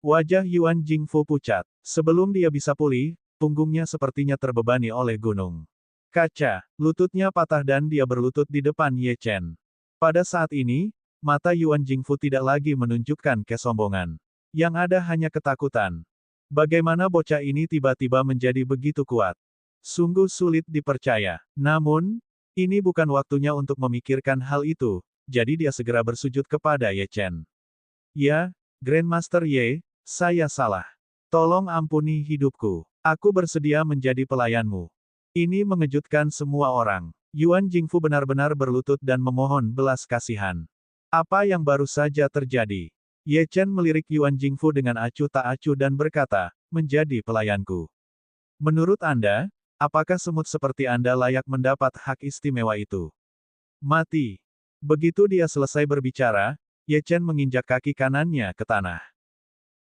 Wajah Yuan Jingfu pucat. Sebelum dia bisa pulih, punggungnya sepertinya terbebani oleh gunung kaca. Lututnya patah dan dia berlutut di depan Ye Chen. Pada saat ini, mata Yuan Jingfu tidak lagi menunjukkan kesombongan. Yang ada hanya ketakutan. Bagaimana bocah ini tiba-tiba menjadi begitu kuat? Sungguh sulit dipercaya. Namun, ini bukan waktunya untuk memikirkan hal itu, jadi dia segera bersujud kepada Ye Chen. Ya, Grandmaster Ye, saya salah. Tolong ampuni hidupku. Aku bersedia menjadi pelayanmu. Ini mengejutkan semua orang. Yuan Jingfu benar-benar berlutut dan memohon belas kasihan. Apa yang baru saja terjadi? Ye Chen melirik Yuan Jingfu dengan acuh tak acuh dan berkata, menjadi pelayanku. Menurut Anda, apakah semut seperti Anda layak mendapat hak istimewa itu? Mati. Begitu dia selesai berbicara, Ye Chen menginjak kaki kanannya ke tanah.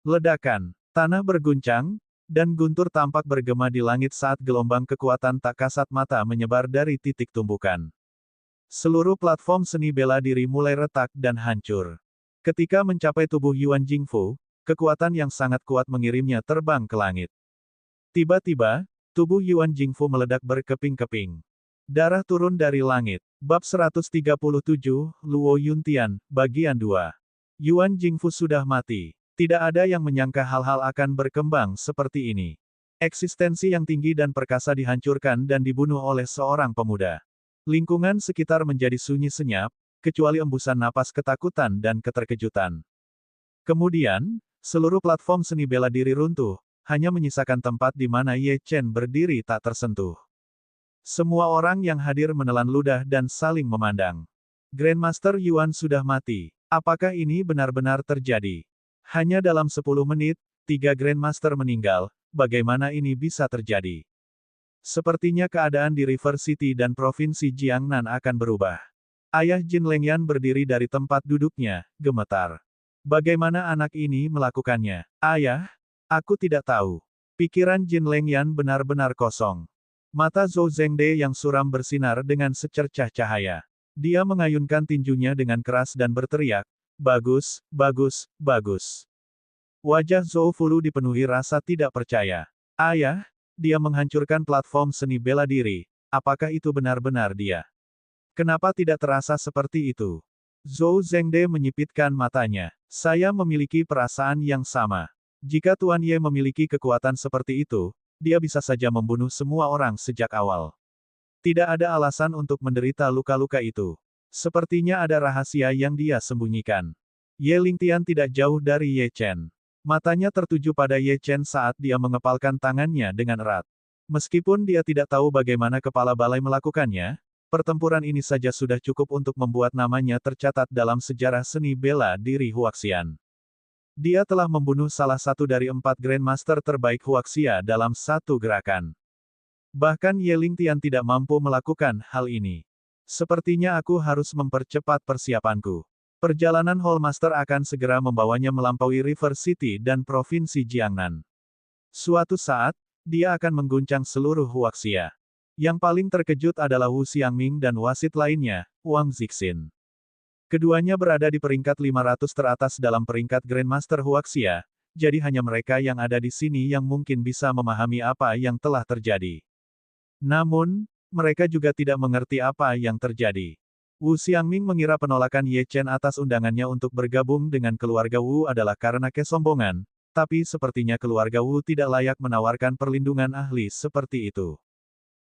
Ledakan. Tanah berguncang, dan guntur tampak bergema di langit saat gelombang kekuatan tak kasat mata menyebar dari titik tumbukan. Seluruh platform seni bela diri mulai retak dan hancur. Ketika mencapai tubuh Yuan Jingfu, kekuatan yang sangat kuat mengirimnya terbang ke langit. Tiba-tiba, tubuh Yuan Jingfu meledak berkeping-keping. Darah turun dari langit. Bab 137, Luo Yuntian, Bagian 2. Yuan Jingfu sudah mati. Tidak ada yang menyangka hal-hal akan berkembang seperti ini. Eksistensi yang tinggi dan perkasa dihancurkan dan dibunuh oleh seorang pemuda. Lingkungan sekitar menjadi sunyi senyap, kecuali embusan napas ketakutan dan keterkejutan. Kemudian, seluruh platform seni bela diri runtuh, hanya menyisakan tempat di mana Ye Chen berdiri tak tersentuh. Semua orang yang hadir menelan ludah dan saling memandang. Grandmaster Yuan sudah mati. Apakah ini benar-benar terjadi? Hanya dalam 10 menit, 3 Grandmaster meninggal, bagaimana ini bisa terjadi? Sepertinya keadaan di River City dan Provinsi Jiangnan akan berubah. Ayah Jin Lengyan berdiri dari tempat duduknya, gemetar. Bagaimana anak ini melakukannya? Ayah, aku tidak tahu. Pikiran Jin Lengyan benar-benar kosong. Mata Zhou Zhengde yang suram bersinar dengan secercah cahaya. Dia mengayunkan tinjunya dengan keras dan berteriak, bagus, bagus, bagus. Wajah Zhou Fulu dipenuhi rasa tidak percaya. Ayah, dia menghancurkan platform seni bela diri. Apakah itu benar-benar dia? Kenapa tidak terasa seperti itu? Zhou Zhengde menyipitkan matanya. Saya memiliki perasaan yang sama. Jika Tuan Ye memiliki kekuatan seperti itu, dia bisa saja membunuh semua orang sejak awal. Tidak ada alasan untuk menderita luka-luka itu. Sepertinya ada rahasia yang dia sembunyikan. Ye Lingtian tidak jauh dari Ye Chen. Matanya tertuju pada Ye Chen saat dia mengepalkan tangannya dengan erat. Meskipun dia tidak tahu bagaimana kepala balai melakukannya, pertempuran ini saja sudah cukup untuk membuat namanya tercatat dalam sejarah seni bela diri Huaxian. Dia telah membunuh salah satu dari 4 Grandmaster terbaik Huaxia dalam satu gerakan. Bahkan Ye Lingtian tidak mampu melakukan hal ini. Sepertinya aku harus mempercepat persiapanku. Perjalanan Hallmaster akan segera membawanya melampaui River City dan Provinsi Jiangnan. Suatu saat, dia akan mengguncang seluruh Huaxia. Yang paling terkejut adalah Wu Xiangming dan wasit lainnya, Wang Zixin. Keduanya berada di peringkat 500 teratas dalam peringkat Grandmaster Huaxia, jadi hanya mereka yang ada di sini yang mungkin bisa memahami apa yang telah terjadi. Namun, mereka juga tidak mengerti apa yang terjadi. Wu Xiangming mengira penolakan Ye Chen atas undangannya untuk bergabung dengan keluarga Wu adalah karena kesombongan, tapi sepertinya keluarga Wu tidak layak menawarkan perlindungan ahli seperti itu.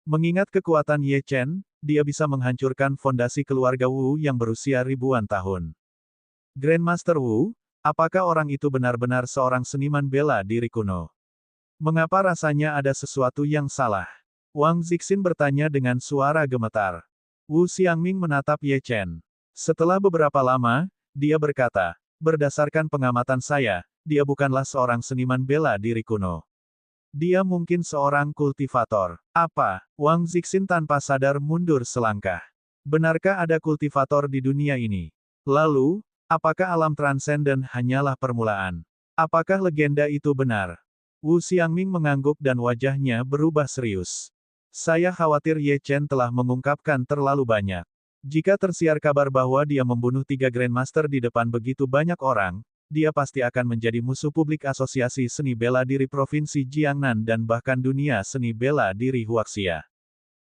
Mengingat kekuatan Ye Chen, dia bisa menghancurkan fondasi keluarga Wu yang berusia ribuan tahun. Grandmaster Wu, apakah orang itu benar-benar seorang seniman bela diri kuno? Mengapa rasanya ada sesuatu yang salah? Wang Zixin bertanya dengan suara gemetar. Wu Xiangming menatap Ye Chen. Setelah beberapa lama, dia berkata, berdasarkan pengamatan saya, dia bukanlah seorang seniman bela diri kuno. Dia mungkin seorang kultivator. Apa? Wang Zixin tanpa sadar mundur selangkah. Benarkah ada kultivator di dunia ini? Lalu, apakah alam transenden hanyalah permulaan? Apakah legenda itu benar? Wu Xiangming mengangguk dan wajahnya berubah serius. Saya khawatir Ye Chen telah mengungkapkan terlalu banyak. Jika tersiar kabar bahwa dia membunuh 3 Grandmaster di depan begitu banyak orang, dia pasti akan menjadi musuh publik Asosiasi Seni Bela Diri Provinsi Jiangnan dan bahkan dunia seni bela diri Huaxia.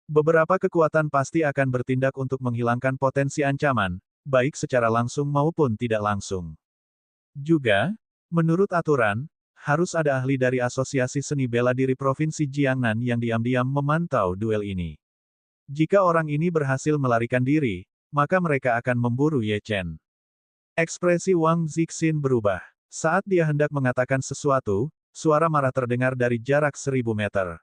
Beberapa kekuatan pasti akan bertindak untuk menghilangkan potensi ancaman, baik secara langsung maupun tidak langsung. Juga, menurut aturan, harus ada ahli dari Asosiasi Seni Bela Diri Provinsi Jiangnan yang diam-diam memantau duel ini. Jika orang ini berhasil melarikan diri, maka mereka akan memburu Ye Chen. Ekspresi Wang Zixin berubah. Saat dia hendak mengatakan sesuatu, suara marah terdengar dari jarak 1000 meter.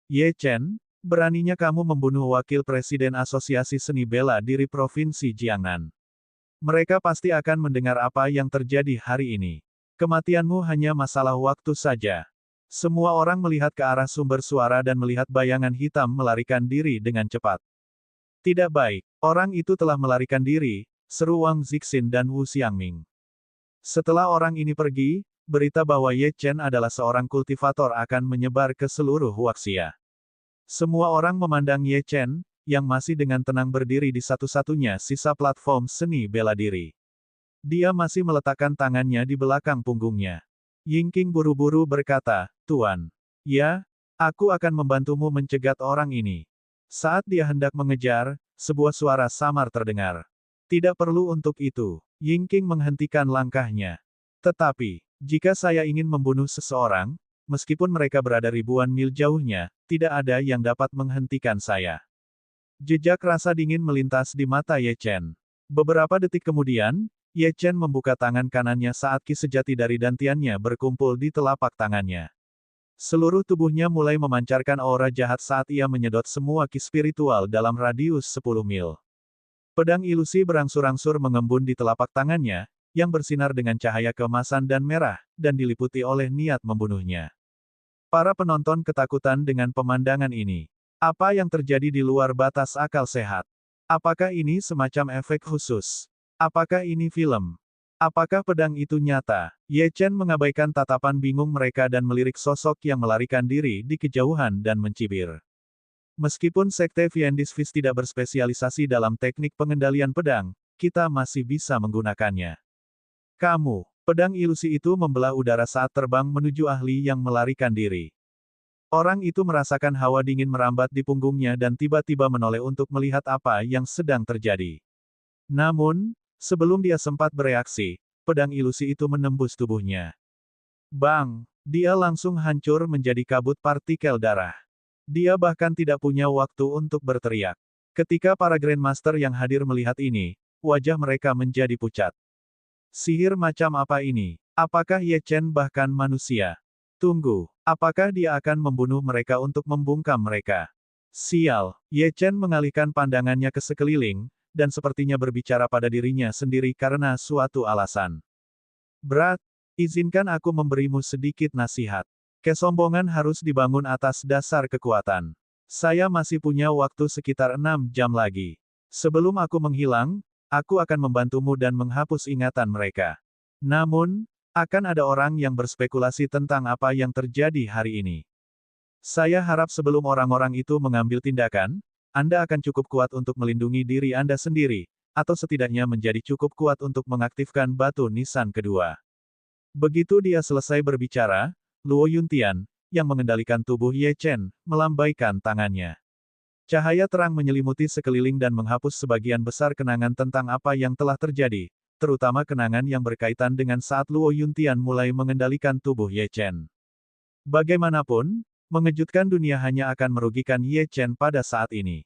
Ye Chen, beraninya kamu membunuh wakil presiden Asosiasi Seni Bela Diri Provinsi Jiangnan. Mereka pasti akan mendengar apa yang terjadi hari ini. Kematianmu hanya masalah waktu saja. Semua orang melihat ke arah sumber suara dan melihat bayangan hitam melarikan diri dengan cepat. Tidak baik, orang itu telah melarikan diri, seru Wang Zixin dan Wu Xiangming. Setelah orang ini pergi, berita bahwa Ye Chen adalah seorang kultivator akan menyebar ke seluruh Huaxia. Semua orang memandang Ye Chen, yang masih dengan tenang berdiri di satu-satunya sisa platform seni bela diri. Dia masih meletakkan tangannya di belakang punggungnya. Yingqing buru-buru berkata, Tuan. Ya, aku akan membantumu mencegat orang ini. Saat dia hendak mengejar, sebuah suara samar terdengar. Tidak perlu untuk itu. Yingqing menghentikan langkahnya. Tetapi, jika saya ingin membunuh seseorang, meskipun mereka berada ribuan mil jauhnya, tidak ada yang dapat menghentikan saya. Jejak rasa dingin melintas di mata Ye Chen. Beberapa detik kemudian, Ye Chen membuka tangan kanannya saat ki sejati dari dantiannya berkumpul di telapak tangannya. Seluruh tubuhnya mulai memancarkan aura jahat saat ia menyedot semua ki spiritual dalam radius 10 mil. Pedang ilusi berangsur-angsur mengembun di telapak tangannya, yang bersinar dengan cahaya keemasan dan merah, dan diliputi oleh niat membunuhnya. Para penonton ketakutan dengan pemandangan ini. Apa yang terjadi di luar batas akal sehat? Apakah ini semacam efek khusus? Apakah ini film? Apakah pedang itu nyata? Ye Chen mengabaikan tatapan bingung mereka dan melirik sosok yang melarikan diri di kejauhan dan mencibir. Meskipun Sekte Fiendis Fist tidak berspesialisasi dalam teknik pengendalian pedang, kita masih bisa menggunakannya. Kamu, pedang ilusi itu membelah udara saat terbang menuju ahli yang melarikan diri. Orang itu merasakan hawa dingin merambat di punggungnya dan tiba-tiba menoleh untuk melihat apa yang sedang terjadi. Namun, sebelum dia sempat bereaksi, pedang ilusi itu menembus tubuhnya. Bang! Dia langsung hancur menjadi kabut partikel darah. Dia bahkan tidak punya waktu untuk berteriak. Ketika para Grandmaster yang hadir melihat ini, wajah mereka menjadi pucat. Sihir macam apa ini? Apakah Ye Chen bahkan manusia? Tunggu, apakah dia akan membunuh mereka untuk membungkam mereka? Sial! Ye Chen mengalihkan pandangannya ke sekeliling, dan sepertinya berbicara pada dirinya sendiri karena suatu alasan. Berat, izinkan aku memberimu sedikit nasihat. Kesombongan harus dibangun atas dasar kekuatan. Saya masih punya waktu sekitar 6 jam lagi. Sebelum aku menghilang, aku akan membantumu dan menghapus ingatan mereka. Namun, akan ada orang yang berspekulasi tentang apa yang terjadi hari ini. Saya harap sebelum orang-orang itu mengambil tindakan, Anda akan cukup kuat untuk melindungi diri Anda sendiri, atau setidaknya menjadi cukup kuat untuk mengaktifkan batu nisan kedua. Begitu dia selesai berbicara, Luo Yuntian, yang mengendalikan tubuh Ye Chen, melambaikan tangannya. Cahaya terang menyelimuti sekeliling dan menghapus sebagian besar kenangan tentang apa yang telah terjadi, terutama kenangan yang berkaitan dengan saat Luo Yuntian mulai mengendalikan tubuh Ye Chen. Bagaimanapun, mengejutkan dunia hanya akan merugikan Ye Chen pada saat ini.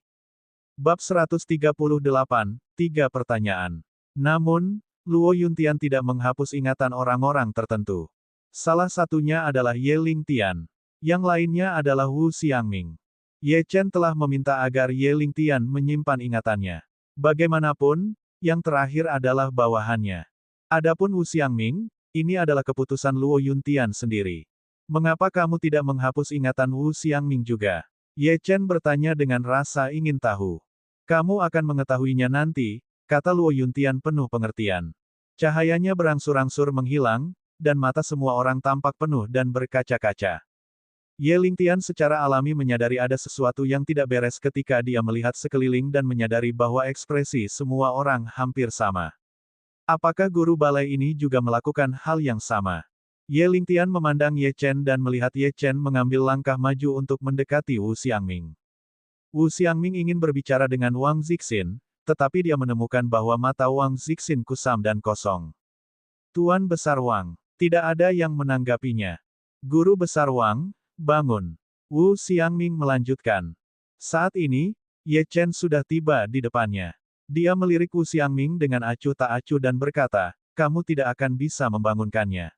Bab 138, 3 pertanyaan. Namun, Luo Yuntian tidak menghapus ingatan orang-orang tertentu. Salah satunya adalah Ye Lingtian. Yang lainnya adalah Wu Xiangming. Ye Chen telah meminta agar Ye Lingtian menyimpan ingatannya. Bagaimanapun, yang terakhir adalah bawahannya. Adapun Wu Xiangming, ini adalah keputusan Luo Yuntian sendiri. Mengapa kamu tidak menghapus ingatan Wu Xiangming juga? Ye Chen bertanya dengan rasa ingin tahu. Kamu akan mengetahuinya nanti, kata Luo Yuntian penuh pengertian. Cahayanya berangsur-angsur menghilang, dan mata semua orang tampak penuh dan berkaca-kaca. Ye Lingtian secara alami menyadari ada sesuatu yang tidak beres ketika dia melihat sekeliling dan menyadari bahwa ekspresi semua orang hampir sama. Apakah guru balai ini juga melakukan hal yang sama? Ye Lingtian memandang Ye Chen dan melihat Ye Chen mengambil langkah maju untuk mendekati Wu Xiangming. Wu Xiangming ingin berbicara dengan Wang Zixin, tetapi dia menemukan bahwa mata Wang Zixin kusam dan kosong. Tuan Besar Wang, tidak ada yang menanggapinya. Guru Besar Wang, bangun. Wu Xiangming melanjutkan. Saat ini, Ye Chen sudah tiba di depannya. Dia melirik Wu Xiangming dengan acuh tak acuh dan berkata, kamu tidak akan bisa membangunkannya.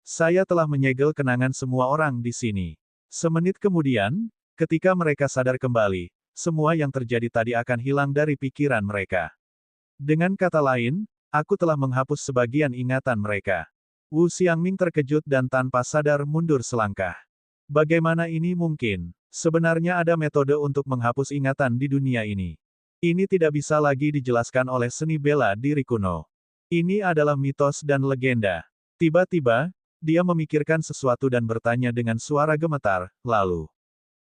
Saya telah menyegel kenangan semua orang di sini. Semenit kemudian, ketika mereka sadar kembali, semua yang terjadi tadi akan hilang dari pikiran mereka. Dengan kata lain, aku telah menghapus sebagian ingatan mereka. Wu Xiangming terkejut dan tanpa sadar mundur selangkah. Bagaimana ini mungkin? Sebenarnya ada metode untuk menghapus ingatan di dunia ini. Ini tidak bisa lagi dijelaskan oleh seni bela diri kuno. Ini adalah mitos dan legenda. Tiba-tiba, dia memikirkan sesuatu dan bertanya dengan suara gemetar, lalu.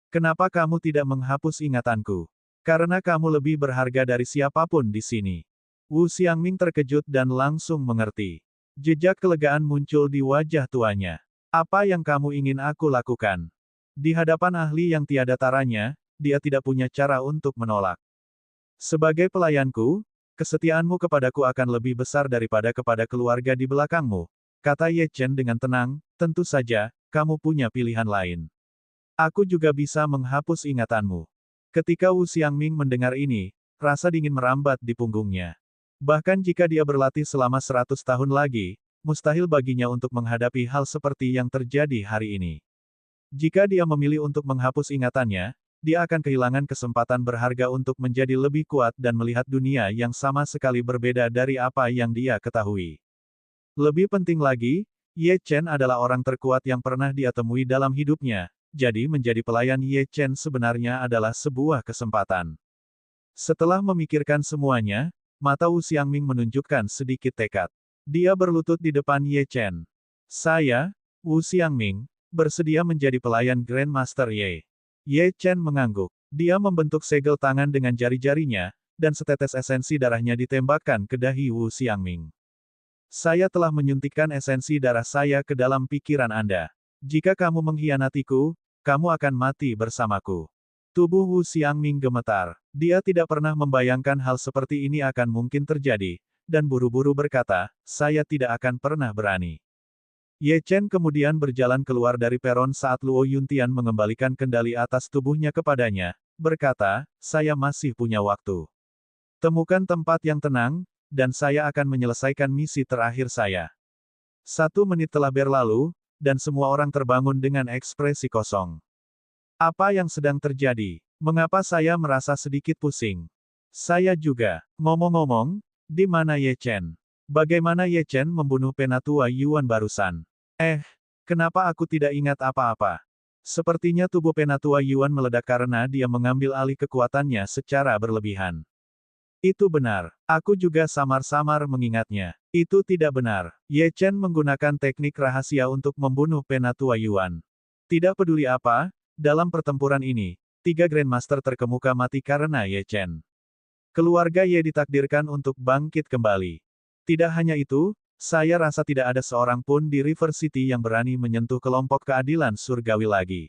Kenapa kamu tidak menghapus ingatanku? Karena kamu lebih berharga dari siapapun di sini. Wu Xiangming terkejut dan langsung mengerti. Jejak kelegaan muncul di wajah tuanya. Apa yang kamu ingin aku lakukan? Di hadapan ahli yang tiada taranya, dia tidak punya cara untuk menolak. Sebagai pelayanku, kesetiaanmu kepadaku akan lebih besar daripada kepada keluarga di belakangmu. Kata Ye Chen dengan tenang, tentu saja, kamu punya pilihan lain. Aku juga bisa menghapus ingatanmu. Ketika Wu Xiangming mendengar ini, rasa dingin merambat di punggungnya. Bahkan jika dia berlatih selama 100 tahun lagi, mustahil baginya untuk menghadapi hal seperti yang terjadi hari ini. Jika dia memilih untuk menghapus ingatannya, dia akan kehilangan kesempatan berharga untuk menjadi lebih kuat dan melihat dunia yang sama sekali berbeda dari apa yang dia ketahui. Lebih penting lagi, Ye Chen adalah orang terkuat yang pernah dia temui dalam hidupnya, jadi menjadi pelayan Ye Chen sebenarnya adalah sebuah kesempatan. Setelah memikirkan semuanya, mata Wu Xiangming menunjukkan sedikit tekad. Dia berlutut di depan Ye Chen. Saya, Wu Xiangming, bersedia menjadi pelayan Grandmaster Ye. Ye Chen mengangguk. Dia membentuk segel tangan dengan jari-jarinya, dan setetes esensi darahnya ditembakkan ke dahi Wu Xiangming. Saya telah menyuntikkan esensi darah saya ke dalam pikiran Anda. Jika kamu mengkhianatiku, kamu akan mati bersamaku. Tubuh Wu Xiangming gemetar. Dia tidak pernah membayangkan hal seperti ini akan mungkin terjadi, dan buru-buru berkata, saya tidak akan pernah berani. Ye Chen kemudian berjalan keluar dari peron saat Luo Yuntian mengembalikan kendali atas tubuhnya kepadanya, berkata, saya masih punya waktu. Temukan tempat yang tenang, dan saya akan menyelesaikan misi terakhir saya. 1 menit telah berlalu, dan semua orang terbangun dengan ekspresi kosong. Apa yang sedang terjadi? Mengapa saya merasa sedikit pusing? Saya juga. Ngomong-ngomong, di mana Ye Chen? Bagaimana Ye Chen membunuh Penatua Yuan barusan? Kenapa aku tidak ingat apa-apa? Sepertinya tubuh Penatua Yuan meledak karena dia mengambil alih kekuatannya secara berlebihan. Itu benar. Aku juga samar-samar mengingatnya. Itu tidak benar. Ye Chen menggunakan teknik rahasia untuk membunuh Penatua Yuan. Tidak peduli apa, dalam pertempuran ini, 3 Grandmaster terkemuka mati karena Ye Chen. Keluarga Ye ditakdirkan untuk bangkit kembali. Tidak hanya itu, saya rasa tidak ada seorang pun di River City yang berani menyentuh kelompok keadilan surgawi lagi.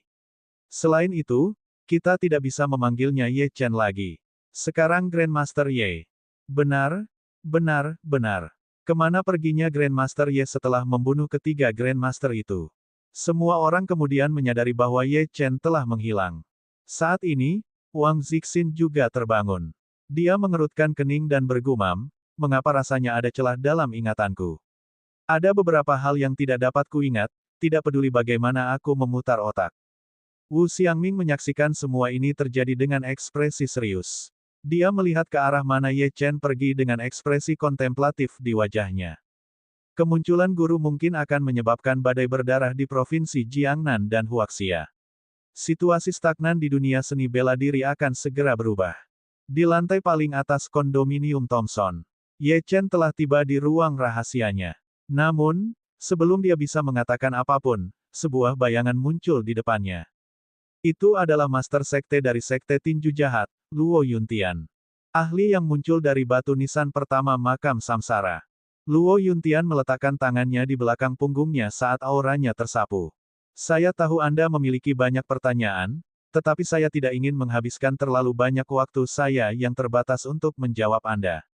Selain itu, kita tidak bisa memanggilnya Ye Chen lagi. Sekarang Grandmaster Ye. Benar, benar, benar. Kemana perginya Grandmaster Ye setelah membunuh ketiga Grandmaster itu? Semua orang kemudian menyadari bahwa Ye Chen telah menghilang. Saat ini, Wang Zixin juga terbangun. Dia mengerutkan kening dan bergumam, mengapa rasanya ada celah dalam ingatanku. Ada beberapa hal yang tidak dapat kuingat, tidak peduli bagaimana aku memutar otak. Wu Xiangming menyaksikan semua ini terjadi dengan ekspresi serius. Dia melihat ke arah mana Ye Chen pergi dengan ekspresi kontemplatif di wajahnya. Kemunculan guru mungkin akan menyebabkan badai berdarah di provinsi Jiangnan dan Huaxia. Situasi stagnan di dunia seni bela diri akan segera berubah. Di lantai paling atas kondominium Thomson, Ye Chen telah tiba di ruang rahasianya. Namun, sebelum dia bisa mengatakan apapun, sebuah bayangan muncul di depannya. Itu adalah Master Sekte dari Sekte Tinju Jahat, Luo Yuntian. Ahli yang muncul dari batu nisan pertama makam samsara. Luo Yuntian meletakkan tangannya di belakang punggungnya saat auranya tersapu. Saya tahu Anda memiliki banyak pertanyaan, tetapi saya tidak ingin menghabiskan terlalu banyak waktu saya yang terbatas untuk menjawab Anda.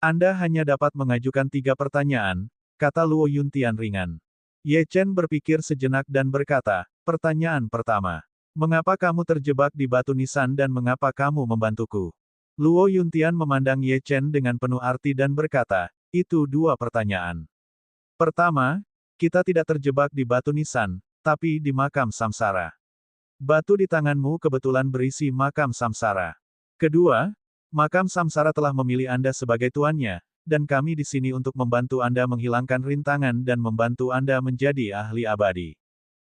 Anda hanya dapat mengajukan 3 pertanyaan, kata Luo Yuntian ringan. Ye Chen berpikir sejenak dan berkata, pertanyaan pertama. Mengapa kamu terjebak di batu nisan dan mengapa kamu membantuku? Luo Yuntian memandang Ye Chen dengan penuh arti dan berkata, itu 2 pertanyaan. Pertama, kita tidak terjebak di batu nisan, tapi di makam samsara. Batu di tanganmu kebetulan berisi makam samsara. Kedua, makam samsara telah memilih Anda sebagai tuannya, dan kami di sini untuk membantu Anda menghilangkan rintangan dan membantu Anda menjadi ahli abadi.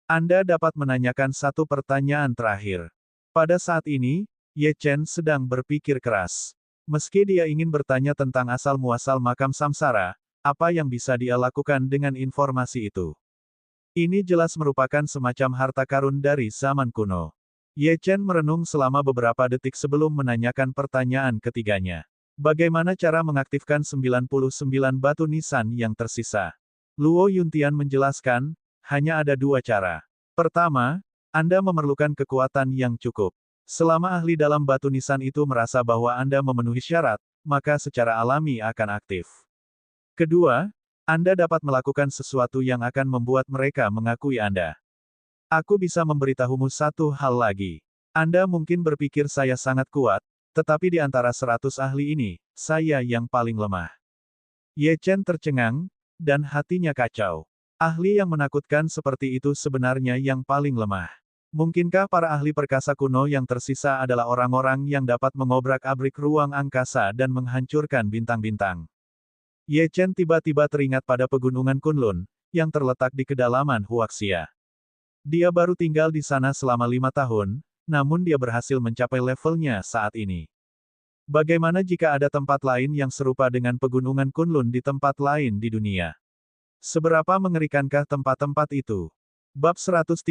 Anda dapat menanyakan 1 pertanyaan terakhir. Pada saat ini, Ye Chen sedang berpikir keras. Meski dia ingin bertanya tentang asal-muasal makam samsara, apa yang bisa dia lakukan dengan informasi itu? Ini jelas merupakan semacam harta karun dari zaman kuno. Ye Chen merenung selama beberapa detik sebelum menanyakan pertanyaan ketiganya. Bagaimana cara mengaktifkan 99 batu nisan yang tersisa? Luo Yuntian menjelaskan, hanya ada 2 cara. Pertama, Anda memerlukan kekuatan yang cukup. Selama ahli dalam batu nisan itu merasa bahwa Anda memenuhi syarat, maka secara alami akan aktif. Kedua, Anda dapat melakukan sesuatu yang akan membuat mereka mengakui Anda. Aku bisa memberitahumu 1 hal lagi. Anda mungkin berpikir saya sangat kuat, tetapi di antara 100 ahli ini, saya yang paling lemah. Ye Chen tercengang, dan hatinya kacau. Ahli yang menakutkan seperti itu sebenarnya yang paling lemah. Mungkinkah para ahli perkasa kuno yang tersisa adalah orang-orang yang dapat mengobrak-abrik ruang angkasa dan menghancurkan bintang-bintang? Ye Chen tiba-tiba teringat pada pegunungan Kunlun, yang terletak di kedalaman Huaxia. Dia baru tinggal di sana selama 5 tahun, namun dia berhasil mencapai levelnya saat ini. Bagaimana jika ada tempat lain yang serupa dengan pegunungan Kunlun di tempat lain di dunia? Seberapa mengerikankah tempat-tempat itu? Bab 139,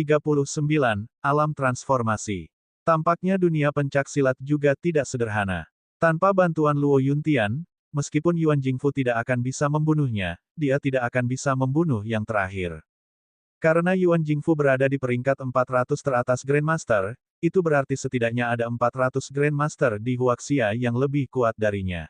Alam Transformasi. Tampaknya dunia pencak silat juga tidak sederhana. Tanpa bantuan Luo Yuntian, meskipun Yuan Jingfu tidak akan bisa membunuhnya, dia tidak akan bisa membunuh yang terakhir. Karena Yuan Jingfu berada di peringkat 400 teratas Grandmaster, itu berarti setidaknya ada 400 Grandmaster di Huaxia yang lebih kuat darinya.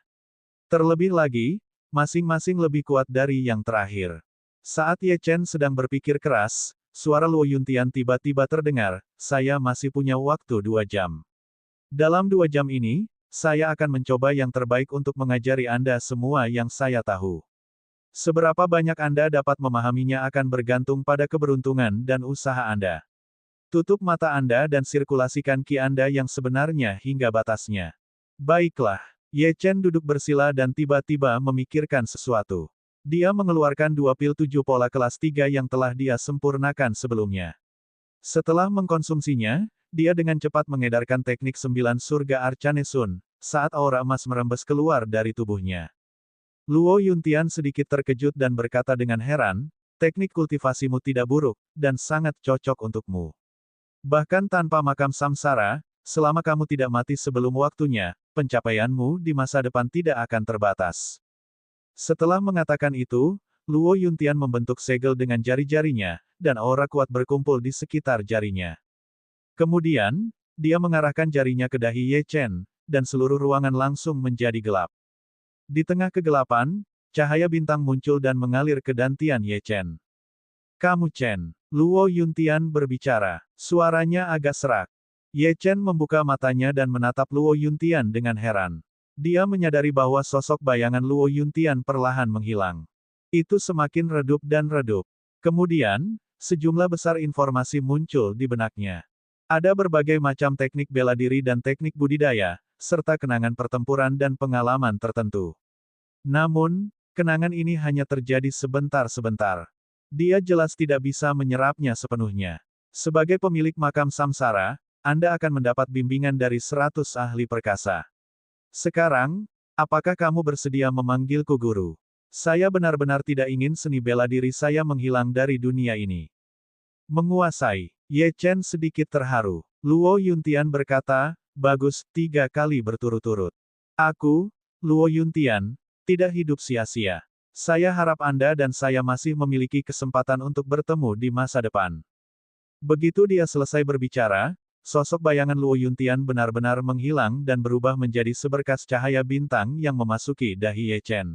Terlebih lagi, masing-masing lebih kuat dari yang terakhir. Saat Ye Chen sedang berpikir keras, suara Luo Yuntian tiba-tiba terdengar, saya masih punya waktu 2 jam. Dalam 2 jam ini, saya akan mencoba yang terbaik untuk mengajari Anda semua yang saya tahu. Seberapa banyak Anda dapat memahaminya akan bergantung pada keberuntungan dan usaha Anda. Tutup mata Anda dan sirkulasikan ki Anda yang sebenarnya hingga batasnya. Baiklah, Ye Chen duduk bersila dan tiba-tiba memikirkan sesuatu. Dia mengeluarkan 2 pil 7 pola kelas 3 yang telah dia sempurnakan sebelumnya. Setelah mengkonsumsinya, dia dengan cepat mengedarkan teknik 9 surga Arcane Sun, saat aura emas merembes keluar dari tubuhnya. Luo Yuntian sedikit terkejut dan berkata dengan heran, teknik kultivasimu tidak buruk, dan sangat cocok untukmu. Bahkan tanpa makam samsara, selama kamu tidak mati sebelum waktunya, pencapaianmu di masa depan tidak akan terbatas. Setelah mengatakan itu, Luo Yuntian membentuk segel dengan jari-jarinya, dan aura kuat berkumpul di sekitar jarinya. Kemudian, dia mengarahkan jarinya ke dahi Ye Chen, dan seluruh ruangan langsung menjadi gelap. Di tengah kegelapan, cahaya bintang muncul dan mengalir ke dantian Ye Chen. Kamu Chen. Luo Yuntian berbicara. Suaranya agak serak. Ye Chen membuka matanya dan menatap Luo Yuntian dengan heran. Dia menyadari bahwa sosok bayangan Luo Yuntian perlahan menghilang. Itu semakin redup dan redup. Kemudian, sejumlah besar informasi muncul di benaknya. Ada berbagai macam teknik bela diri dan teknik budidaya, serta kenangan pertempuran dan pengalaman tertentu. Namun, kenangan ini hanya terjadi sebentar-sebentar. Dia jelas tidak bisa menyerapnya sepenuhnya. Sebagai pemilik makam samsara, Anda akan mendapat bimbingan dari 100 ahli perkasa. Sekarang, apakah kamu bersedia memanggilku guru? Saya benar-benar tidak ingin seni bela diri saya menghilang dari dunia ini. Menguasai. Ye Chen sedikit terharu. Luo Yuntian berkata, bagus, 3 kali berturut-turut. Aku, Luo Yuntian, tidak hidup sia-sia. Saya harap Anda dan saya masih memiliki kesempatan untuk bertemu di masa depan. Begitu dia selesai berbicara, sosok bayangan Luo Yuntian benar-benar menghilang dan berubah menjadi seberkas cahaya bintang yang memasuki dahi Ye Chen.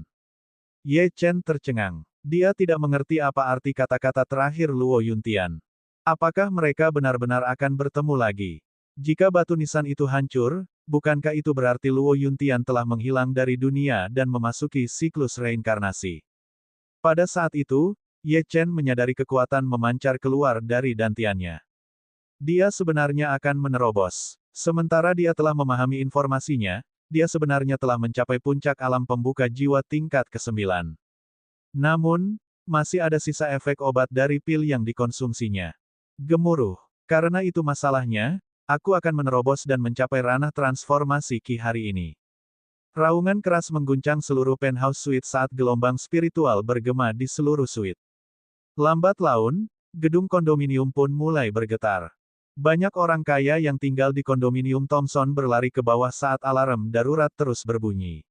Ye Chen tercengang. Dia tidak mengerti apa arti kata-kata terakhir Luo Yuntian. Apakah mereka benar-benar akan bertemu lagi? Jika batu nisan itu hancur, bukankah itu berarti Luo Yuntian telah menghilang dari dunia dan memasuki siklus reinkarnasi? Pada saat itu, Ye Chen menyadari kekuatan memancar keluar dari dantiannya. Dia sebenarnya akan menerobos. Sementara dia telah memahami informasinya, dia sebenarnya telah mencapai puncak alam pembuka jiwa tingkat ke-9. Namun, masih ada sisa efek obat dari pil yang dikonsumsinya. Gemuruh. Karena itu masalahnya, aku akan menerobos dan mencapai ranah transformasi Ki hari ini. Raungan keras mengguncang seluruh penthouse suite saat gelombang spiritual bergema di seluruh suite. Lambat laun, gedung kondominium pun mulai bergetar. Banyak orang kaya yang tinggal di kondominium Thompson berlari ke bawah saat alarm darurat terus berbunyi.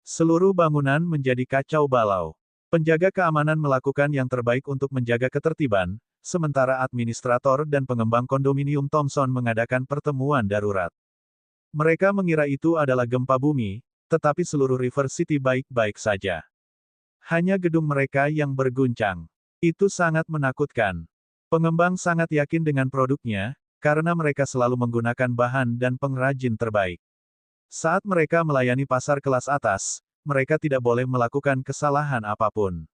Seluruh bangunan menjadi kacau balau. Penjaga keamanan melakukan yang terbaik untuk menjaga ketertiban, sementara administrator dan pengembang kondominium Thompson mengadakan pertemuan darurat. Mereka mengira itu adalah gempa bumi, tetapi seluruh River City baik-baik saja. Hanya gedung mereka yang berguncang. Itu sangat menakutkan. Pengembang sangat yakin dengan produknya, karena mereka selalu menggunakan bahan dan pengrajin terbaik. Saat mereka melayani pasar kelas atas, mereka tidak boleh melakukan kesalahan apapun.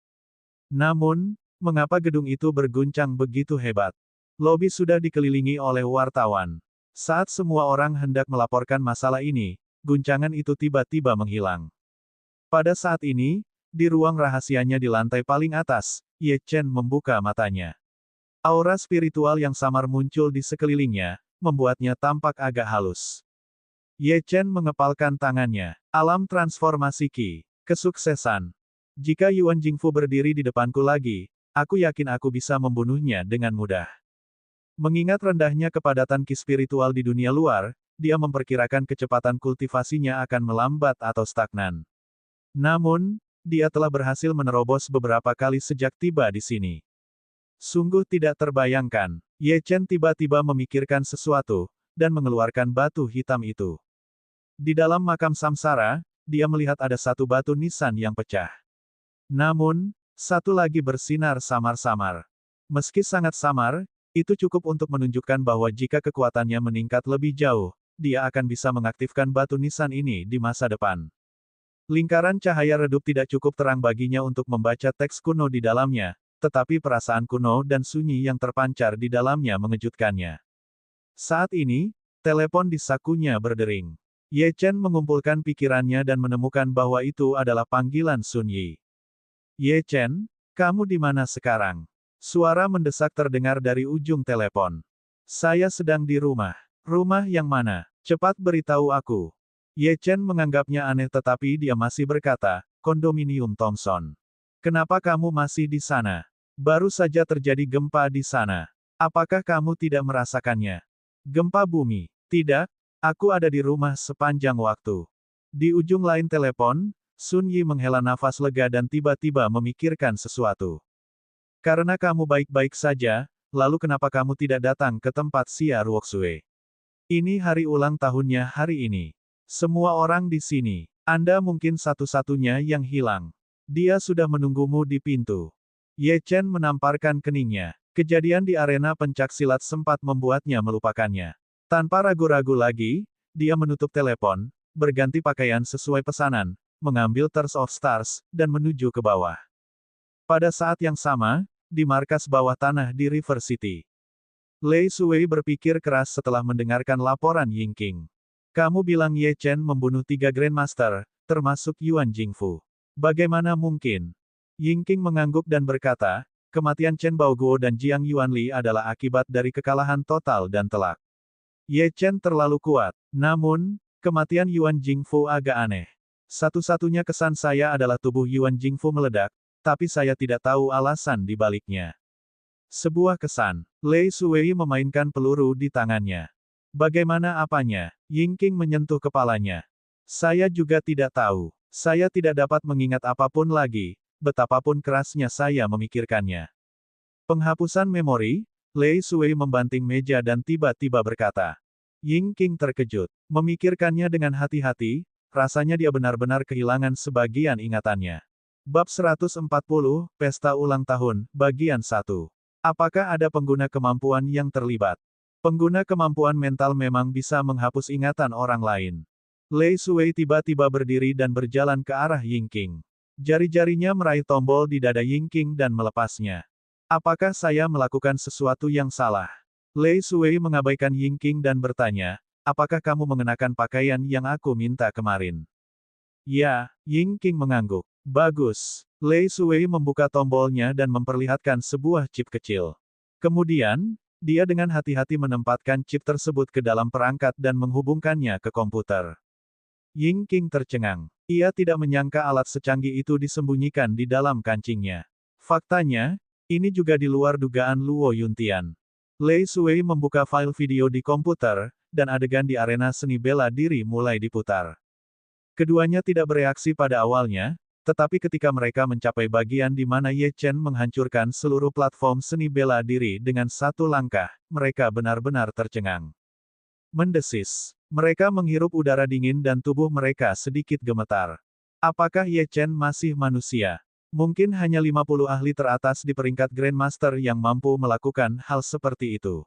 Namun, mengapa gedung itu berguncang begitu hebat? Lobi sudah dikelilingi oleh wartawan. Saat semua orang hendak melaporkan masalah ini, guncangan itu tiba-tiba menghilang. Pada saat ini, di ruang rahasianya di lantai paling atas, Ye Chen membuka matanya. Aura spiritual yang samar muncul di sekelilingnya, membuatnya tampak agak halus. Ye Chen mengepalkan tangannya. Alam transformasi Qi. Kesuksesan. Jika Yuan Jingfu berdiri di depanku lagi, aku yakin aku bisa membunuhnya dengan mudah. Mengingat rendahnya kepadatan Qi spiritual di dunia luar, dia memperkirakan kecepatan kultivasinya akan melambat atau stagnan. Namun, dia telah berhasil menerobos beberapa kali sejak tiba di sini. Sungguh tidak terbayangkan. Ye Chen tiba-tiba memikirkan sesuatu, dan mengeluarkan batu hitam itu. Di dalam makam samsara, dia melihat ada satu batu nisan yang pecah. Namun, satu lagi bersinar samar-samar. Meski sangat samar, itu cukup untuk menunjukkan bahwa jika kekuatannya meningkat lebih jauh, dia akan bisa mengaktifkan batu nisan ini di masa depan. Lingkaran cahaya redup tidak cukup terang baginya untuk membaca teks kuno di dalamnya, tetapi perasaan kuno dan sunyi yang terpancar di dalamnya mengejutkannya. Saat ini, telepon di sakunya berdering. Ye Chen mengumpulkan pikirannya dan menemukan bahwa itu adalah panggilan Sun Yi. Ye Chen, kamu di mana sekarang? Suara mendesak terdengar dari ujung telepon. Saya sedang di rumah. Rumah yang mana? Cepat beritahu aku. Ye Chen menganggapnya aneh tetapi dia masih berkata, kondominium Thompson. Kenapa kamu masih di sana? Baru saja terjadi gempa di sana. Apakah kamu tidak merasakannya? Gempa bumi. Tidak, aku ada di rumah sepanjang waktu. Di ujung lain telepon, Sun Yi menghela nafas lega dan tiba-tiba memikirkan sesuatu. Karena kamu baik-baik saja, lalu kenapa kamu tidak datang ke tempat Xia Ruoxue? Ini hari ulang tahunnya hari ini. Semua orang di sini. Anda mungkin satu-satunya yang hilang. Dia sudah menunggumu di pintu. Ye Chen menamparkan keningnya. Kejadian di arena pencaksilat sempat membuatnya melupakannya. Tanpa ragu-ragu lagi, dia menutup telepon, berganti pakaian sesuai pesanan, mengambil Tears of Stars, dan menuju ke bawah. Pada saat yang sama, di markas bawah tanah di River City, Lei Shuwei berpikir keras setelah mendengarkan laporan Yingqing. Kamu bilang Ye Chen membunuh 3 Grandmaster, termasuk Yuan Jingfu. Bagaimana mungkin? Yingqing mengangguk dan berkata, kematian Chen Baoguo dan Jiang Yuanli adalah akibat dari kekalahan total dan telak. Ye Chen terlalu kuat. Namun, kematian Yuan Jingfu agak aneh. Satu-satunya kesan saya adalah tubuh Yuan Jingfu meledak, tapi saya tidak tahu alasan di baliknya. Sebuah kesan. Lei Shuwei memainkan peluru di tangannya. Bagaimana apanya? Yingqing menyentuh kepalanya. Saya juga tidak tahu. Saya tidak dapat mengingat apapun lagi, betapapun kerasnya saya memikirkannya. Penghapusan memori, Lei Shuwei membanting meja dan tiba-tiba berkata. Yingqing terkejut. Memikirkannya dengan hati-hati, rasanya dia benar-benar kehilangan sebagian ingatannya. Bab 140, Pesta Ulang Tahun, Bagian 1. Apakah ada pengguna kemampuan yang terlibat? Pengguna kemampuan mental memang bisa menghapus ingatan orang lain. Lei Shuwei tiba-tiba berdiri dan berjalan ke arah Yingqing. Jari-jarinya meraih tombol di dada Yingqing dan melepasnya. Apakah saya melakukan sesuatu yang salah? Lei Shuwei mengabaikan Yingqing dan bertanya, apakah kamu mengenakan pakaian yang aku minta kemarin? Ya, Yingqing mengangguk. Bagus. Lei Shuwei membuka tombolnya dan memperlihatkan sebuah chip kecil. Kemudian, dia dengan hati-hati menempatkan chip tersebut ke dalam perangkat dan menghubungkannya ke komputer. Yingqing tercengang. Ia tidak menyangka alat secanggih itu disembunyikan di dalam kancingnya. Faktanya, ini juga di luar dugaan Luo Yuntian. Lei Shuwei membuka file video di komputer, dan adegan di arena seni bela diri mulai diputar. Keduanya tidak bereaksi pada awalnya, tetapi ketika mereka mencapai bagian di mana Ye Chen menghancurkan seluruh platform seni bela diri dengan satu langkah, mereka benar-benar tercengang. Mendesis. Mereka menghirup udara dingin dan tubuh mereka sedikit gemetar. Apakah Ye Chen masih manusia? Mungkin hanya 50 ahli teratas di peringkat Grandmaster yang mampu melakukan hal seperti itu.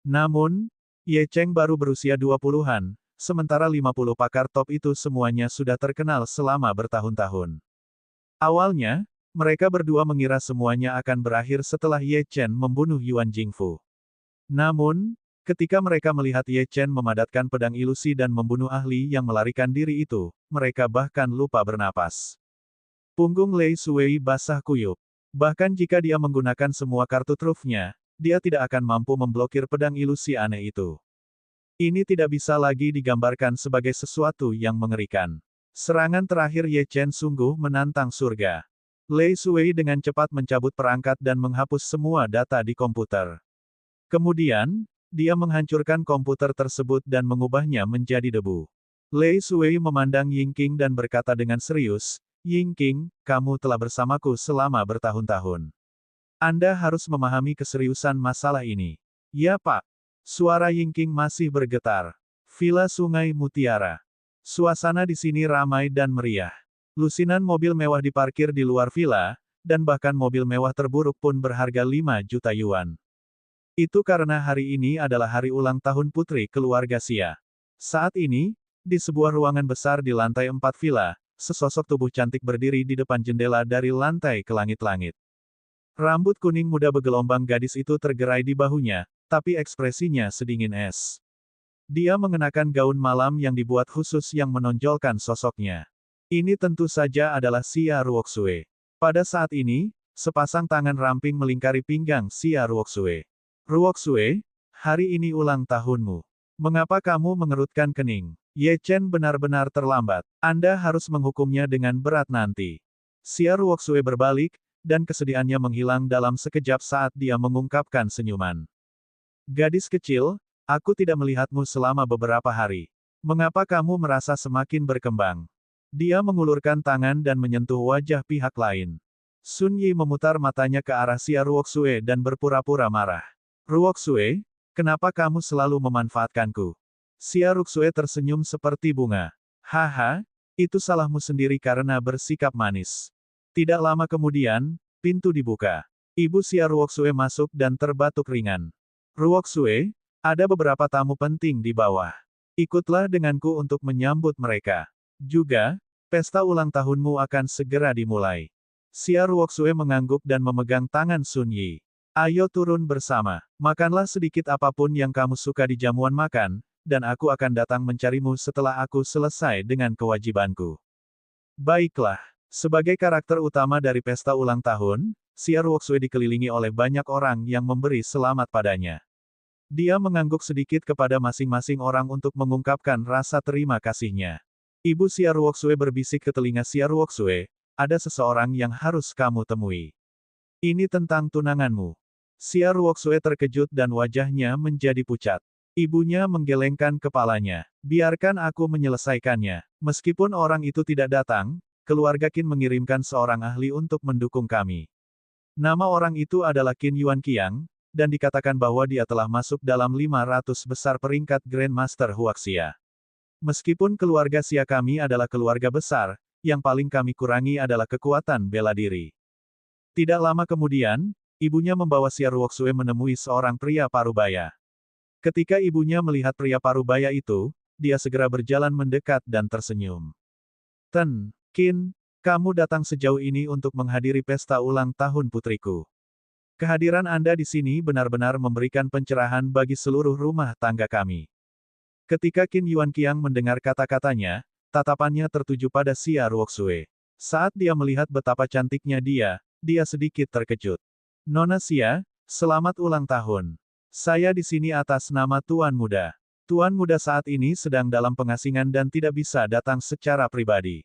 Namun, Ye Chen baru berusia 20-an, sementara 50 pakar top itu semuanya sudah terkenal selama bertahun-tahun. Awalnya, mereka berdua mengira semuanya akan berakhir setelah Ye Chen membunuh Yuan Jingfu. Namun, ketika mereka melihat Ye Chen memadatkan pedang ilusi dan membunuh ahli yang melarikan diri itu, mereka bahkan lupa bernapas. Punggung Lei Shuwei basah kuyup. Bahkan jika dia menggunakan semua kartu trufnya, dia tidak akan mampu memblokir pedang ilusi aneh itu. Ini tidak bisa lagi digambarkan sebagai sesuatu yang mengerikan. Serangan terakhir Ye Chen sungguh menantang surga. Lei Shuwei dengan cepat mencabut perangkat dan menghapus semua data di komputer. Kemudian, dia menghancurkan komputer tersebut dan mengubahnya menjadi debu. Lei Shuwei memandang Yingqing dan berkata dengan serius, Yingqing, kamu telah bersamaku selama bertahun-tahun. Anda harus memahami keseriusan masalah ini. Ya Pak. Suara Yingqing masih bergetar. Villa Sungai Mutiara. Suasana di sini ramai dan meriah. Lusinan mobil mewah diparkir di luar villa, dan bahkan mobil mewah terburuk pun berharga 5 juta yuan. Itu karena hari ini adalah hari ulang tahun putri keluarga Xia. Saat ini, di sebuah ruangan besar di lantai 4 villa, sesosok tubuh cantik berdiri di depan jendela dari lantai ke langit-langit. Rambut kuning muda bergelombang gadis itu tergerai di bahunya, tapi ekspresinya sedingin es. Dia mengenakan gaun malam yang dibuat khusus yang menonjolkan sosoknya. Ini tentu saja adalah Xia Ruoxue. Pada saat ini, sepasang tangan ramping melingkari pinggang Xia Ruoxue. Ruoxue, hari ini ulang tahunmu. Mengapa kamu mengerutkan kening? Ye Chen benar-benar terlambat. Anda harus menghukumnya dengan berat nanti. Xia Ruoxue berbalik, dan kesedihannya menghilang dalam sekejap saat dia mengungkapkan senyuman. Gadis kecil, aku tidak melihatmu selama beberapa hari. Mengapa kamu merasa semakin berkembang? Dia mengulurkan tangan dan menyentuh wajah pihak lain. Sun Yi memutar matanya ke arah Xia Ruoxue dan berpura-pura marah. Ruoxue, kenapa kamu selalu memanfaatkanku? Xia Ruoxue tersenyum seperti bunga. Haha, itu salahmu sendiri karena bersikap manis. Tidak lama kemudian, pintu dibuka. Ibu Xia Ruoxue masuk dan terbatuk ringan. Ruoxue, ada beberapa tamu penting di bawah. Ikutlah denganku untuk menyambut mereka. Juga, pesta ulang tahunmu akan segera dimulai. Xia Ruoxue mengangguk dan memegang tangan Sun Yi. Ayo turun bersama. Makanlah sedikit apapun yang kamu suka di jamuan makan, dan aku akan datang mencarimu setelah aku selesai dengan kewajibanku. Baiklah. Sebagai karakter utama dari pesta ulang tahun, Xia Ruoxue dikelilingi oleh banyak orang yang memberi selamat padanya. Dia mengangguk sedikit kepada masing-masing orang untuk mengungkapkan rasa terima kasihnya. Ibu Xia Ruoxue berbisik ke telinga Xia Ruoxue, ada seseorang yang harus kamu temui. Ini tentang tunanganmu. Xia Ruoxue terkejut dan wajahnya menjadi pucat. Ibunya menggelengkan kepalanya. Biarkan aku menyelesaikannya. Meskipun orang itu tidak datang, keluarga Qin mengirimkan seorang ahli untuk mendukung kami. Nama orang itu adalah Qin Yuanqiang, dan dikatakan bahwa dia telah masuk dalam 500 besar peringkat Grandmaster Huaxia. Meskipun keluarga Xia kami adalah keluarga besar, yang paling kami kurangi adalah kekuatan bela diri. Tidak lama kemudian, ibunya membawa Xia Ruoxue menemui seorang pria parubaya. Ketika ibunya melihat pria parubaya itu, dia segera berjalan mendekat dan tersenyum. Qin, kamu datang sejauh ini untuk menghadiri pesta ulang tahun putriku. Kehadiran Anda di sini benar-benar memberikan pencerahan bagi seluruh rumah tangga kami. Ketika Qin Yuanqiang mendengar kata-katanya, tatapannya tertuju pada Xia Ruoxue. Saat dia melihat betapa cantiknya dia sedikit terkejut. Nona Xia, selamat ulang tahun. Saya di sini atas nama Tuan Muda. Tuan Muda saat ini sedang dalam pengasingan dan tidak bisa datang secara pribadi.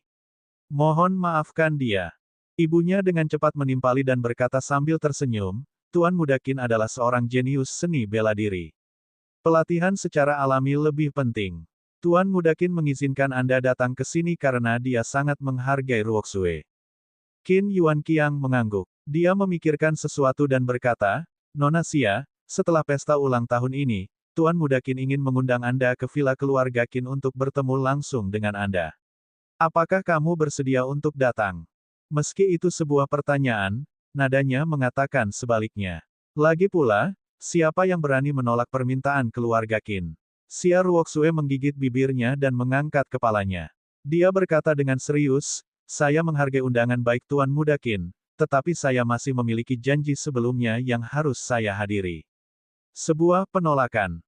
Mohon maafkan dia. Ibunya dengan cepat menimpali dan berkata sambil tersenyum, Tuan Muda Qin adalah seorang jenius seni bela diri. Pelatihan secara alami lebih penting. Tuan Muda Qin mengizinkan Anda datang ke sini karena dia sangat menghargai Ruoxue. Qin Yuanqiang mengangguk. Dia memikirkan sesuatu dan berkata, Nona Xia, setelah pesta ulang tahun ini, Tuan Muda Qin ingin mengundang Anda ke villa keluarga Qin untuk bertemu langsung dengan Anda. Apakah kamu bersedia untuk datang? Meski itu sebuah pertanyaan, nadanya mengatakan sebaliknya. Lagi pula, siapa yang berani menolak permintaan keluarga Qin? Xia Ruoxue menggigit bibirnya dan mengangkat kepalanya. Dia berkata dengan serius, saya menghargai undangan baik Tuan Muda Qin, tetapi saya masih memiliki janji sebelumnya yang harus saya hadiri. Sebuah penolakan.